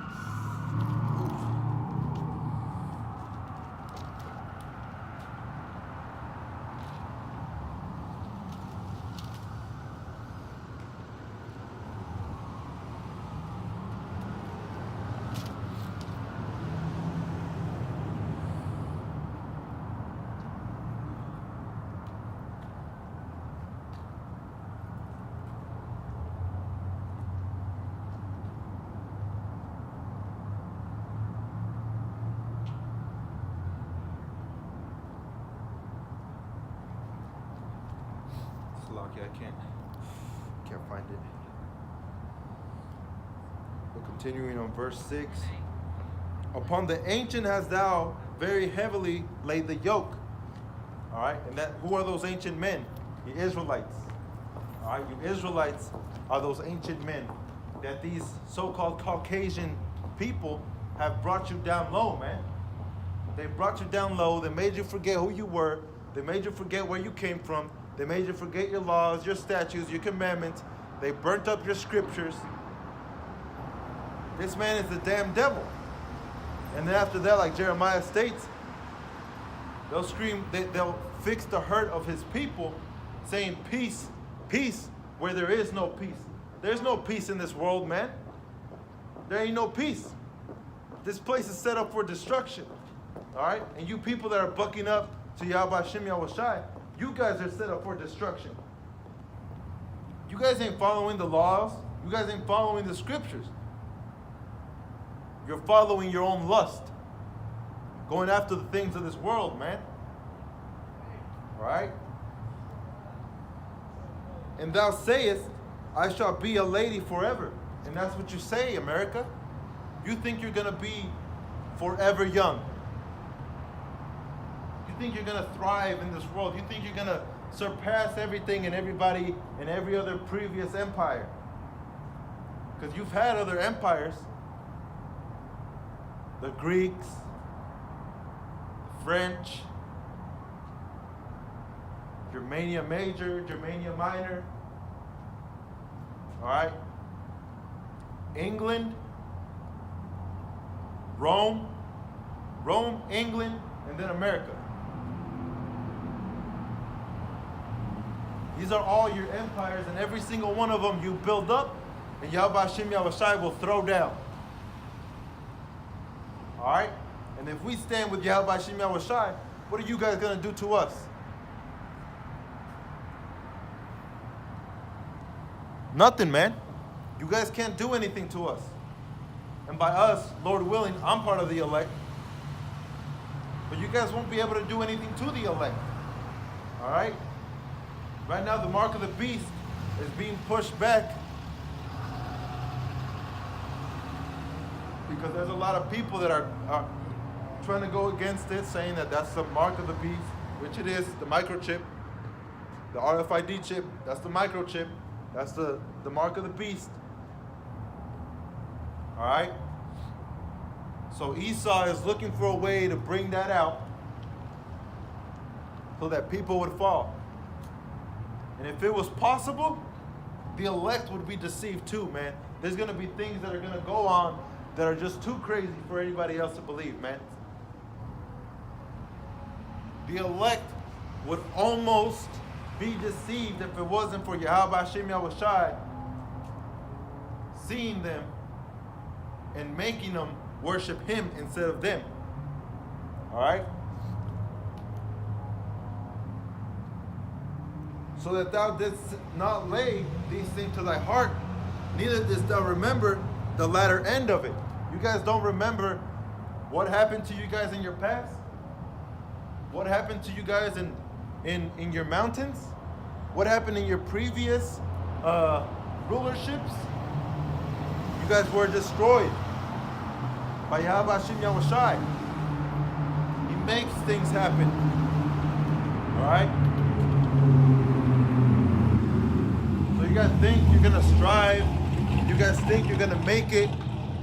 I can't find it. But continuing on verse 6. Upon the ancient hast thou very heavily laid the yoke. All right, and who are those ancient men? The Israelites. All right, you Israelites are those ancient men that these so-called Caucasian people have brought you down low, man. They brought you down low. They made you forget who you were. They made you forget where you came from. They made you forget your laws, your statutes, your commandments. They burnt up your scriptures. This man is the damn devil. And then after that, like Jeremiah states, they'll scream, they'll fix the hurt of his people, saying peace, peace, where there is no peace. There's no peace in this world, man. There ain't no peace. This place is set up for destruction. All right? And you people that are bucking up to Yahweh Hashem Yahushai, you guys are set up for destruction. You guys ain't following the laws. You guys ain't following the scriptures. You're following your own lust. Going after the things of this world, man. All right? And thou sayest, I shall be a lady forever. And that's what you say, America. You think you're going to be forever young. You think you're going to thrive in this world. You think you're going to surpass everything and everybody in every other previous empire. Because you've had other empires. The Greeks, the French, Germania Major, Germania Minor. All right? England, Rome, England, and then America. These are all your empires, and every single one of them you build up, and Yahweh Hashem Yahushai will throw down. All right? And if we stand with Yahweh Hashem Yahushai, what are you guys going to do to us? Nothing, man. You guys can't do anything to us. And by us, Lord willing, I'm part of the elect. But you guys won't be able to do anything to the elect. All right? Right now, the mark of the beast is being pushed back because there's a lot of people that are trying to go against it, saying that that's the mark of the beast, which it is, the microchip, the RFID chip, that's the microchip, that's the mark of the beast. All right? So Esau is looking for a way to bring that out so that people would fall. And if it was possible, the elect would be deceived too, man. There's going to be things that are going to go on that are just too crazy for anybody else to believe, man. The elect would almost be deceived if it wasn't for Yahweh Hashem Yahushai seeing them and making them worship him instead of them. Alright? So that thou didst not lay these things to thy heart, neither didst thou remember the latter end of it. You guys don't remember what happened to you guys in your past? What happened to you guys in your mountains? What happened in your previous rulerships? You guys were destroyed by Yahweh Hashem Yahushai. He makes things happen. Alright? So you guys think you're going to strive. You guys think you're going to make it.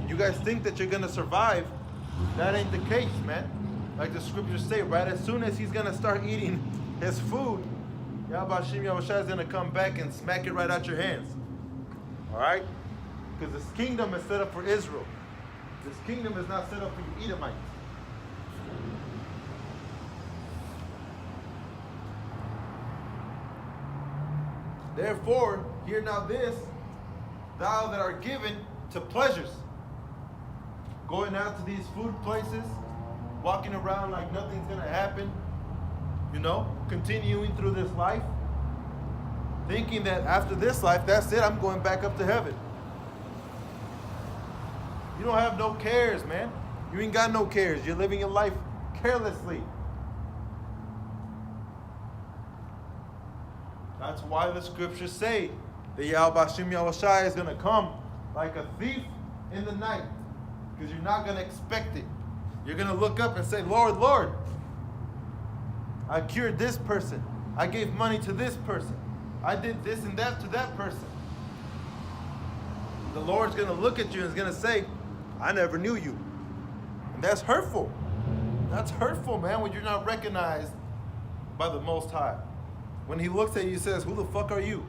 You guys think that you're going to survive. That ain't the case, man. Like the scriptures say, right as soon as he's going to start eating his food, Yahweh Hashem Yahushua is going to come back and smack it right out your hands. Alright? Because this kingdom is set up for Israel. This kingdom is not set up for you Edomites. Therefore, hear now this, thou that art given to pleasures. Going out to these food places, walking around like nothing's going to happen, you know, continuing through this life, thinking that after this life, that's it, I'm going back up to heaven. You don't have no cares, man. You ain't got no cares. You're living your life carelessly. That's why the scriptures say that Yahweh Hashem Yahushai is going to come like a thief in the night. Because you're not going to expect it. You're going to look up and say, Lord, Lord, I cured this person. I gave money to this person. I did this and that to that person. The Lord's going to look at you and is going to say, I never knew you. And that's hurtful. That's hurtful, man, when you're not recognized by the Most High. When he looks at you and says, who the fuck are you?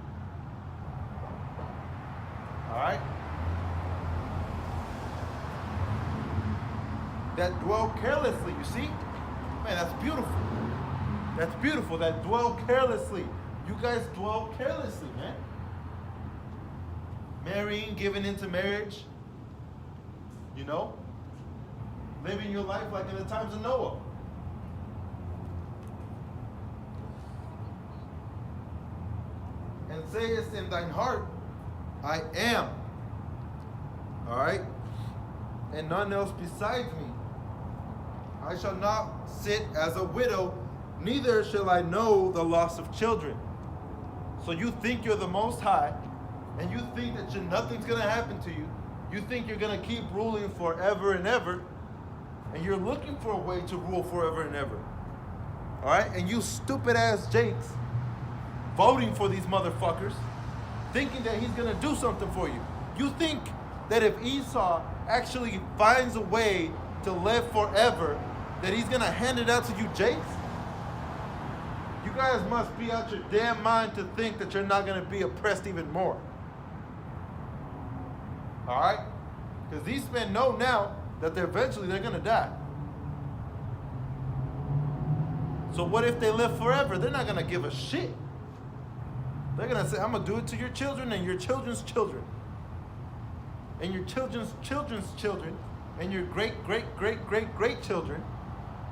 All right? That dwell carelessly, you see? Man, that's beautiful. That's beautiful, that dwell carelessly. You guys dwell carelessly, man. Marrying, giving into marriage. You know? Living your life like in the times of Noah. And sayest in thine heart, I am. Alright? And none else besides me. I shall not sit as a widow, neither shall I know the loss of children. So you think you're the Most High, and you think that nothing's going to happen to you. You think you're going to keep ruling forever and ever, and you're looking for a way to rule forever and ever. All right? And you stupid ass Jakes voting for these motherfuckers, thinking that he's going to do something for you. You think that if Esau actually finds a way to live forever, that he's going to hand it out to you Jakes? You guys must be out your damn mind to think that you're not going to be oppressed even more. All right? Because these men know now that eventually they're going to die. So what if they live forever? They're not going to give a shit. They're going to say, I'm going to do it to your children and your children's children. And your children's children's children. And your great, great, great, great, great children.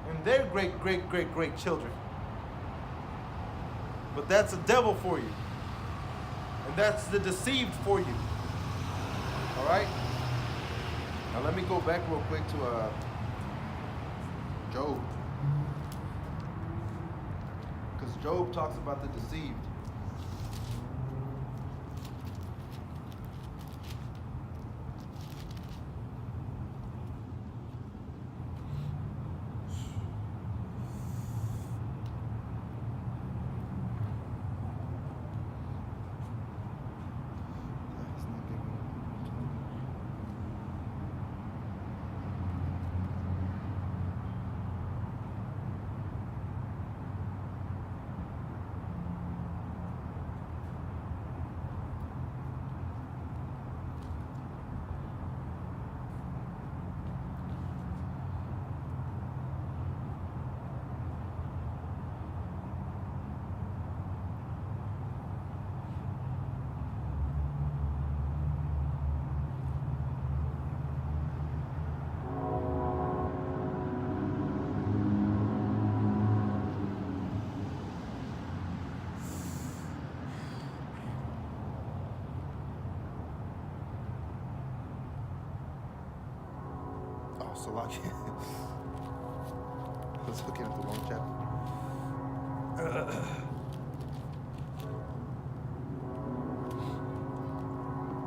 And their great, great, great, great children. But that's a devil for you. And that's the deceived for you. All right? Now let me go back real quick to Job. Because Job talks about the deceived. Salaki. I was looking at the wrong chapter.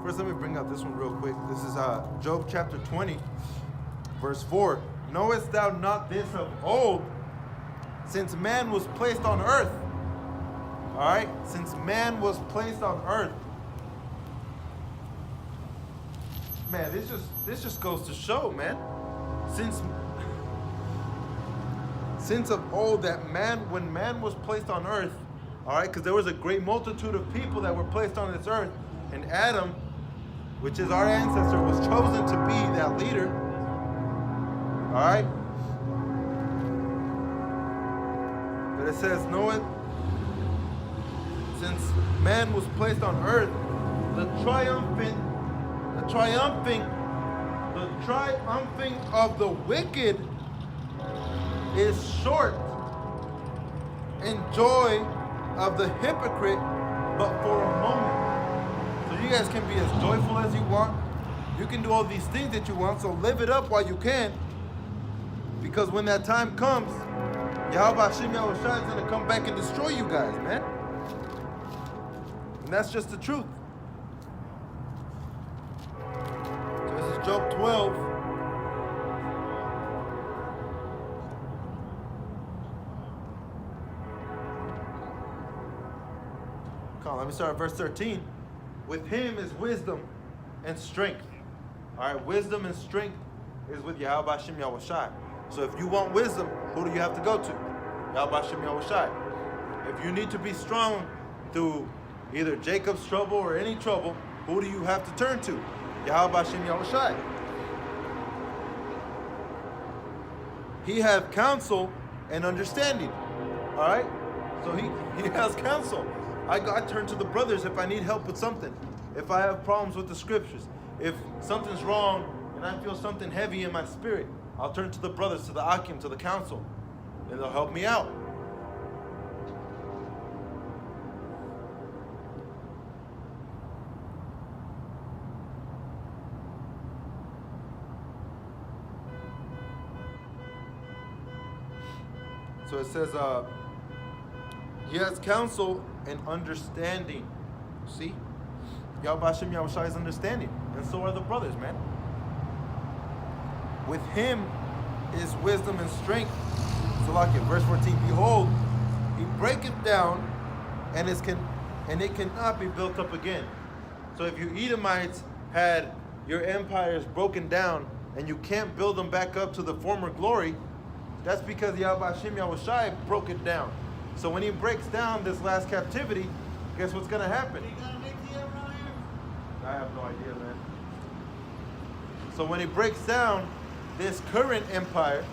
First, let me bring out this one real quick. This is Job chapter 20, verse 4. Knowest thou not this of old, since man was placed on earth? All right? Since man was placed on earth. Man, this just goes to show, man. Since of old that man, when man was placed on earth, all right, because there was a great multitude of people that were placed on this earth, and Adam, which is our ancestor, was chosen to be that leader. All right? But it says, know it, since man was placed on earth, the triumphing of the wicked is short, and joy of the hypocrite but for a moment. So you guys can be as joyful as you want. You can do all these things that you want, so live it up while you can. Because when that time comes, Yahweh Hashem Yahushua is going to come back and destroy you guys, man. And that's just the truth. So this is Job 12. Come on, let me start at verse 13. With him is wisdom and strength. All right, wisdom and strength is with Yahweh Hashem Yahushua. So if you want wisdom, who do you have to go to? Yahweh Hashem Yahushua. If you need to be strong through either Jacob's trouble or any trouble, who do you have to turn to? Yahweh Hashem Yahushua. He hath counsel and understanding. All right? So he has counsel. I turn to the brothers if I need help with something. If I have problems with the scriptures. If something's wrong and I feel something heavy in my spirit, I'll turn to the brothers, to the Akim, to the council. And they'll help me out. So it says, he has counsel and understanding. See? Yahweh Hashem Yahushua is understanding. And so are the brothers, man. With him is wisdom and strength. So like it, verse 14, behold, he breaketh down and it cannot be built up again. So if you Edomites had your empires broken down and you can't build them back up to the former glory, that's because Yahweh Hashem Yahushua broke it down. So when he breaks down this last captivity, guess what's going to happen? I have no idea, man. So when he breaks down this current empire,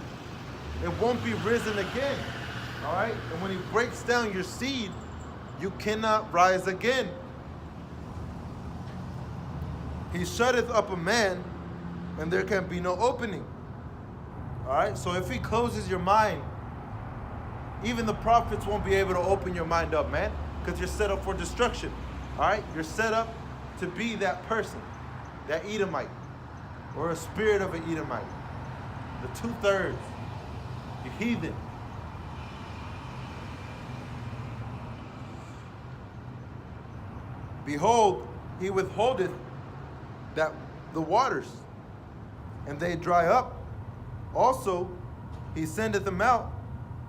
it won't be risen again. All right? And when he breaks down your seed, you cannot rise again. He shutteth up a man, and there can be no opening. All right? So if he closes your mind, even the prophets won't be able to open your mind up, man, because you're set up for destruction. All right? You're set up to be that person, that Edomite, or a spirit of an Edomite. The 2/3, the heathen. Behold, he withholdeth that the waters, and they dry up. Also, he sendeth them out,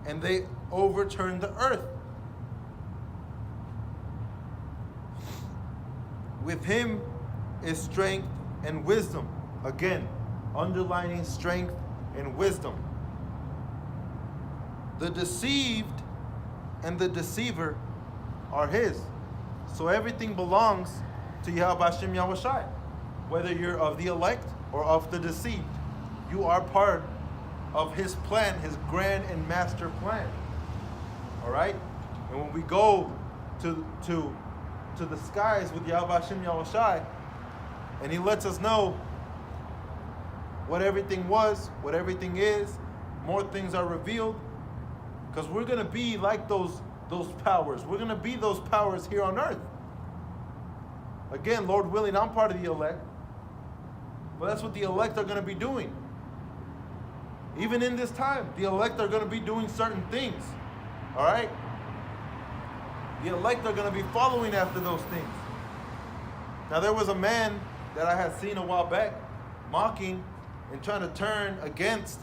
and they overturn the earth. With him is strength and wisdom. Again, underlining strength and wisdom. The deceived and the deceiver are his. So everything belongs to Yahweh Hashem Yahushua. Whether you're of the elect or of the deceived, you are part of his plan, his grand and master plan. All right? And when we go to the skies with Yahweh Hashem Yahushua, and he lets us know what everything was, what everything is, more things are revealed, because we're going to be like those powers. We're going to be those powers here on earth. Again, Lord willing, I'm part of the elect, but that's what the elect are going to be doing. Even in this time, the elect are going to be doing certain things. All right? The elect are going to be following after those things. Now, there was a man that I had seen a while back mocking and trying to turn against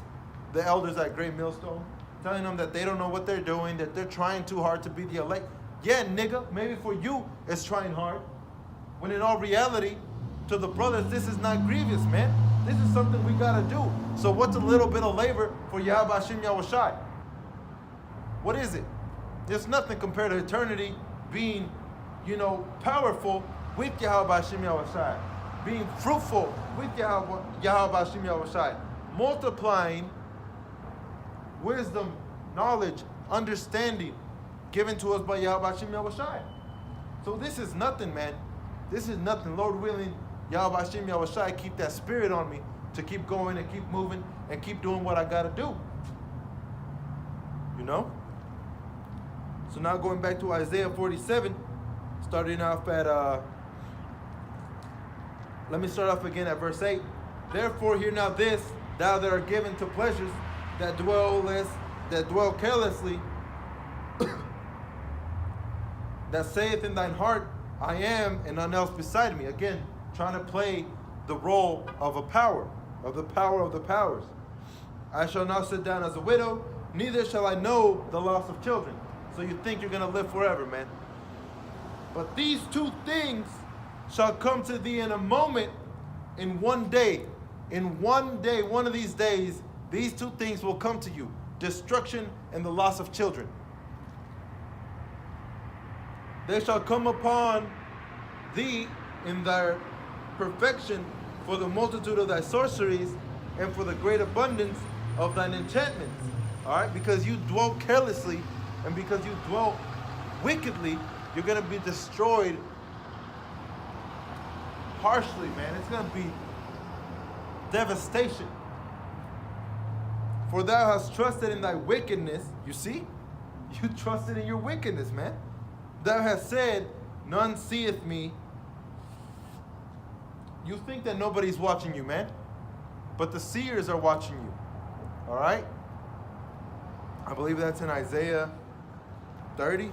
the elders at Great Millstone, telling them that they don't know what they're doing, that they're trying too hard to be the elect. Yeah, nigga, maybe for you it's trying hard. When in all reality, to the brothers, this is not grievous, man. This is something we gotta do. So what's a little bit of labor for Yahweh Hashem Yahushai? What is it? There's nothing compared to eternity being, powerful with Yahweh Hashem Yahushai. Being fruitful with Yahweh Hashem Yahushai. Multiplying wisdom, knowledge, understanding given to us by Yahweh Hashem Yahushai. So this is nothing, man. This is nothing. Lord willing, Yahweh Hashem Yahushai keep that spirit on me to keep going and keep moving and keep doing what I gotta do. So now going back to Isaiah 47, starting off at let me start off again at verse 8. Therefore hear now this, thou that are given to pleasures, that dwell carelessly, that saith in thine heart, I am, and none else beside me. Again, trying to play the role of a power, of the power of the powers. I shall not sit down as a widow, neither shall I know the loss of children. So you think you're going to live forever, man. But these two things shall come to thee in a moment, in one day. In one day, one of these days, these two things will come to you. Destruction and the loss of children. They shall come upon thee in their perfection for the multitude of thy sorceries and for the great abundance of thine enchantments. All right? Because you dwell carelessly and because you dwell wickedly, you're going to be destroyed harshly, man. It's going to be devastation. For thou hast trusted in thy wickedness. You see? You trusted in your wickedness, man. Thou hast said, none seeth me. You think that nobody's watching you, man. But the seers are watching you. All right? I believe that's in Isaiah 30.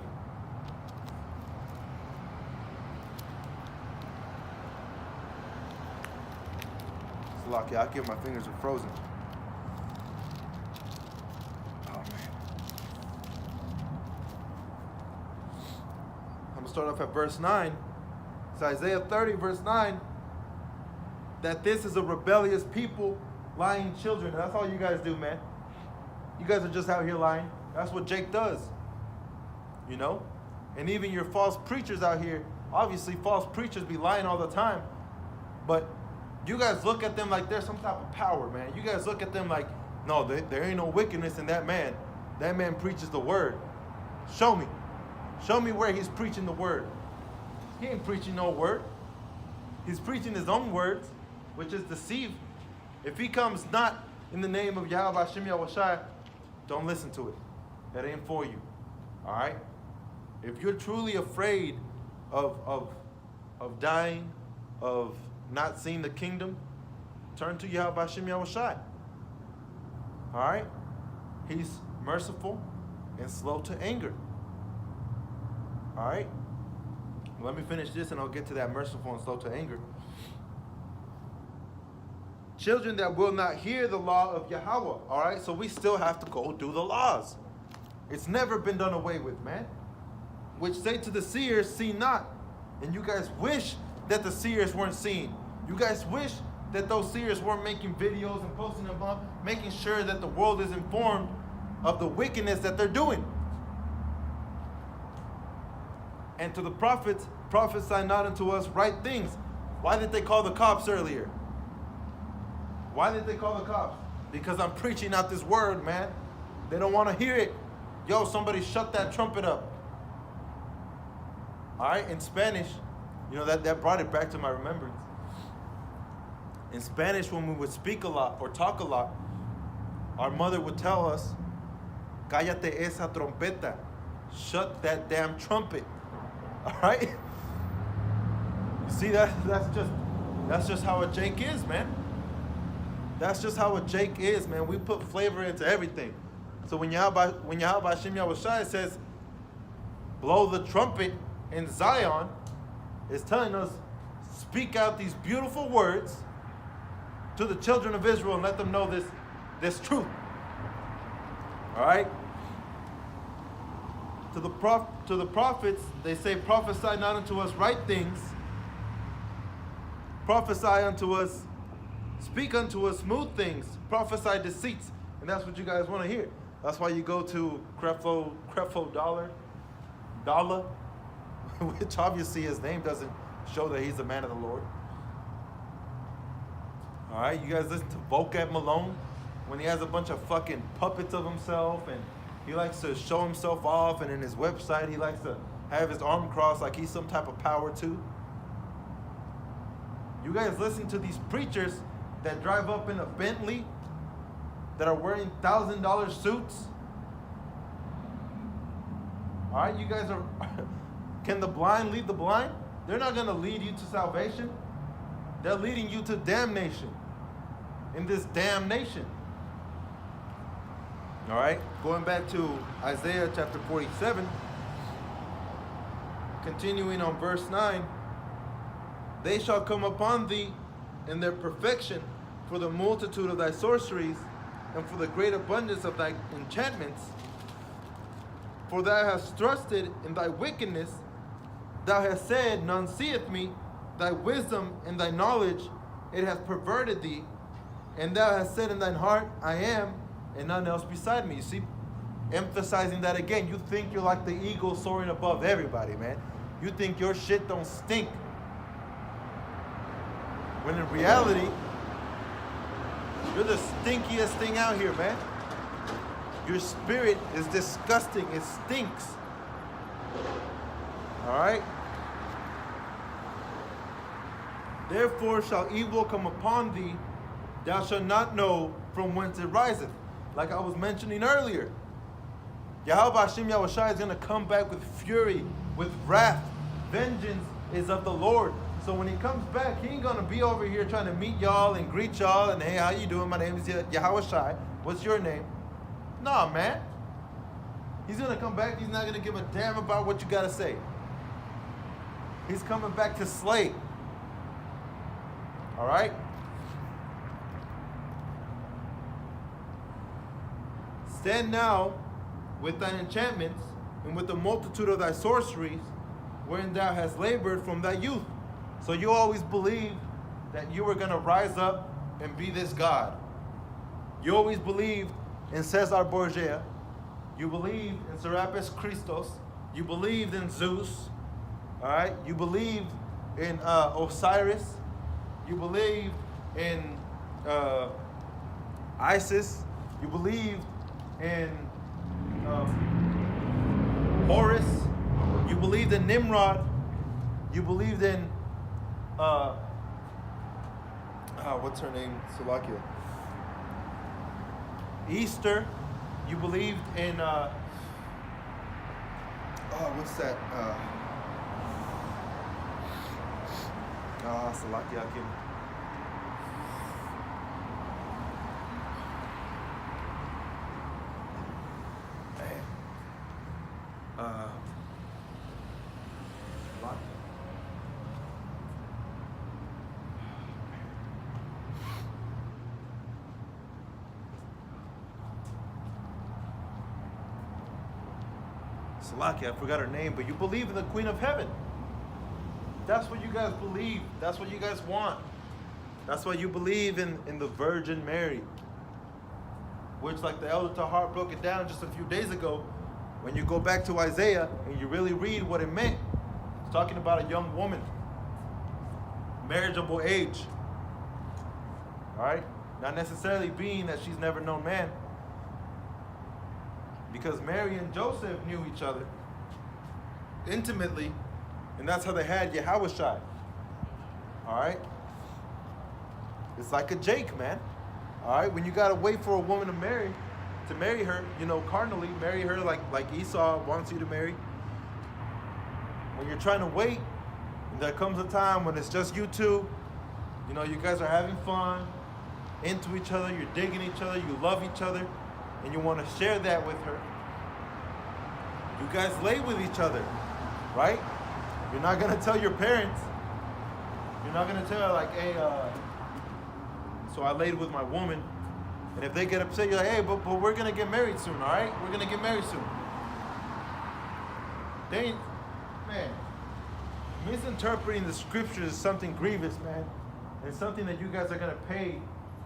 It's lucky. I give my fingers are frozen. Oh, man. I'm going to start off at verse 9. It's Isaiah 30, verse 9. That this is a rebellious people, lying children. That's all you guys do, man. You guys are just out here lying. That's what Jake does. And even your false preachers out here, obviously false preachers be lying all the time. But you guys look at them like they're some type of power, man. You guys look at them like, no, there ain't no wickedness in that man. That man preaches the word. Show me. Show me where he's preaching the word. He ain't preaching no word. He's preaching his own words, which is deceive. If he comes not in the name of Yahweh Hashem Yahushai, don't listen to it. That ain't for you. All right? If you're truly afraid of dying, of not seeing the kingdom, turn to Yahweh Hashem Yahushai. All right? He's merciful and slow to anger. All right? Let me finish this and I'll get to that merciful and slow to anger. Children that will not hear the law of Yahweh. All right? So we still have to go do the laws. It's never been done away with, man. Which say to the seers, see not. And you guys wish that the seers weren't seen. You guys wish that those seers weren't making videos and posting them up, making sure that the world is informed of the wickedness that they're doing. And to the prophets, prophesy not unto us right things. Why did they call the cops earlier? Why did they call the cops? Because I'm preaching out this word, man. They don't want to hear it. Yo, somebody shut that trumpet up. All right, in Spanish, that brought it back to my remembrance. In Spanish, when we would speak a lot or talk a lot, our mother would tell us, cállate esa trompeta. Shut that damn trumpet. All right? You see, that's just how a Jake is, man. That's just how a Jake is, man. We put flavor into everything. So when Yahweh Hashem Yahushai says, blow the trumpet in Zion, it's telling us, speak out these beautiful words to the children of Israel and let them know this truth. All right? To the prophets, they say, prophesy not unto us right things, prophesy unto us, speak unto us smooth things, prophesy deceits. And that's what you guys want to hear. That's why you go to Creflo Dollar, which obviously his name doesn't show that he's a man of the Lord. All right, you guys listen to Vocab Malone when he has a bunch of fucking puppets of himself and he likes to show himself off, and in his website he likes to have his arm crossed like he's some type of power too. You guys listen to these preachers that drive up in a Bentley, that are wearing $1,000 suits. All right, you guys are. Can the blind lead the blind? They're not going to lead you to salvation. They're leading you to damnation in this damn nation. All right, going back to Isaiah chapter 47, continuing on verse 9. They shall come upon thee in their perfection for the multitude of thy sorceries and for the great abundance of thy enchantments. For thou hast trusted in thy wickedness. Thou hast said, none seeth me. Thy wisdom and thy knowledge, it hath perverted thee. And thou hast said in thine heart, I am, and none else beside me. You see, emphasizing that again. You think you're like the eagle soaring above everybody, man. You think your shit don't stink. When in reality, you're the stinkiest thing out here, man. Your spirit is disgusting. It stinks. All right? Therefore shall evil come upon thee. Thou shalt not know from whence it riseth. Like I was mentioning earlier. Yahweh Hashem Yahushai is going to come back with fury, with wrath. Vengeance is of the Lord. So when he comes back, he ain't going to be over here trying to meet y'all and greet y'all and, hey, how you doing? My name is Yahushai. What's your name? Nah, man. He's going to come back. He's not going to give a damn about what you got to say. He's coming back to slay. All right? Stand now with thine enchantments and with the multitude of thy sorceries, wherein thou hast labored from thy youth. So you always believed that you were going to rise up and be this God. You always believed in Cesar Borgia. You believed in Serapis Christos. You believed in Zeus. All right? You believed in Osiris. You believed in Isis. You believed in Horus. You believed in Nimrod. You believed in what's her name? Slovakia. Easter. You believed in what's that? Slovakia. I can. Salaki, I forgot her name, but you believe in the Queen of Heaven. That's what you guys believe. That's what you guys want. That's why you believe in the Virgin Mary. Which, like the Elder Tahar broke it down just a few days ago, when you go back to Isaiah and you really read what it meant, it's talking about a young woman, marriageable age. All right? Not necessarily being that she's never known man. Because Mary and Joseph knew each other intimately, and that's how they had Yahushai. All right? It's like a Jake, man. All right? When you got to wait for a woman to marry her, you know, carnally, marry her like Esau wants you to marry. When you're trying to wait, and there comes a time when it's just you two, you know, you guys are having fun, into each other, you're digging each other, you love each other, and you want to share that with her. You guys lay with each other, right? You're not going to tell your parents. You're not going to tell her like, hey, so I laid with my woman. And if they get upset, you're like, hey, but we're going to get married soon, all right? We're going to get married soon. Man, misinterpreting the scriptures is something grievous, man. And it's something that you guys are going to pay,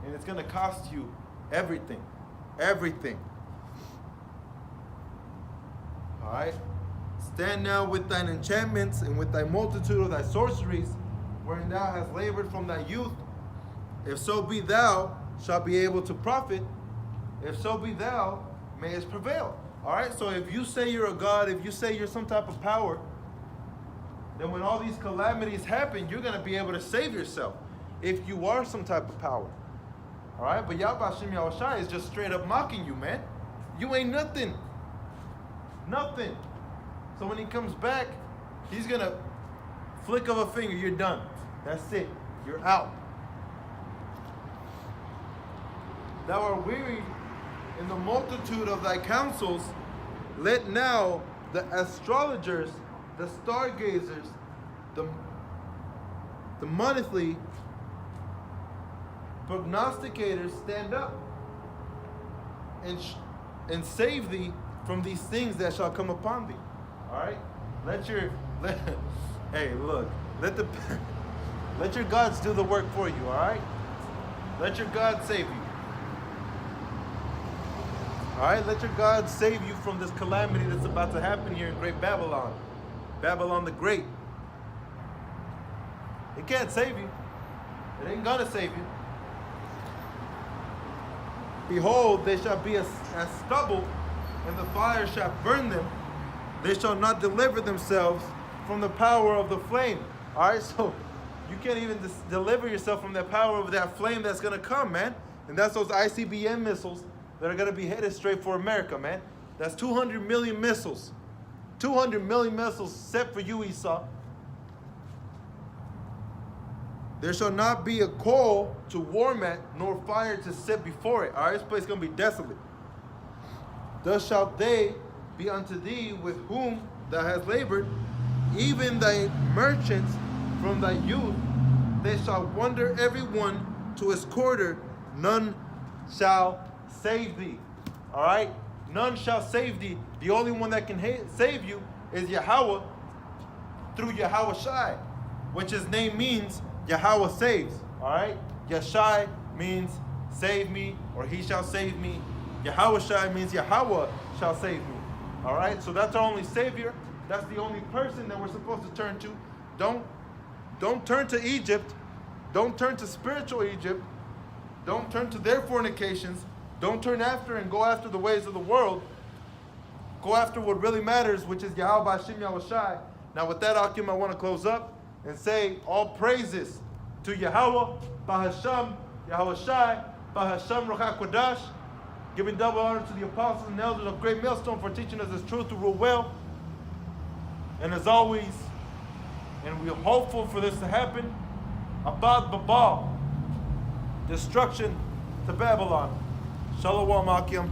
and it's going to cost you everything. Everything. All right? Stand now with thine enchantments and with thy multitude of thy sorceries, wherein thou hast labored from thy youth. If so be thou shalt be able to profit, if so be thou mayest prevail. All right? So if you say you're a God, if you say you're some type of power, then when all these calamities happen, you're going to be able to save yourself if you are some type of power. All right? But Yahweh Hashem Yahushai is just straight up mocking you, man. You ain't nothing. Nothing. So when he comes back, he's going to flick of a finger, you're done. That's it. You're out. Thou art wearied in the multitude of thy counsels. Let now the astrologers, the stargazers, the monthly prognosticators stand up and save thee from these things that shall come upon thee. All right? Hey, look. Let your gods do the work for you, all right? Let your God save you. All right? Let your God save you from this calamity that's about to happen here in Great Babylon. Babylon the Great. It can't save you. It ain't gonna save you. Behold, they shall be as stubble, and the fire shall burn them. They shall not deliver themselves from the power of the flame. All right, so you can't even deliver yourself from the power of that flame that's going to come, man. And that's those ICBM missiles that are going to be headed straight for America, man. That's 200 million missiles. 200 million missiles set for you, Esau. There shall not be a coal to warm at, nor fire to set before it. All right, this place is going to be desolate. Thus shall they be unto thee with whom thou hast labored, even thy merchants from thy youth. They shall wander every one to his quarter. None shall save thee. All right? None shall save thee. The only one that can save you is Yahweh through Yahweh Shai, which his name means Yahweh saves. All right? Yashai means save me, or he shall save me. Yahweh Shai means Yahweh shall save me. All right? So that's our only Savior. That's the only person that we're supposed to turn to. Don't turn to Egypt. Don't turn to spiritual Egypt. Don't turn to their fornications. Don't turn after and go after the ways of the world. Go after what really matters, which is Yahweh Hashem Yahushai. Now with that, Akim, I want to close up and say all praises to Yahweh, Bahasham, Yahushai, Bahasham Ruach HaKodesh, giving double honor to the apostles and elders of Great Millstone for teaching us this truth to rule well. And as always, and we're hopeful for this to happen, Abad Babal, destruction to Babylon. Shalom Akim.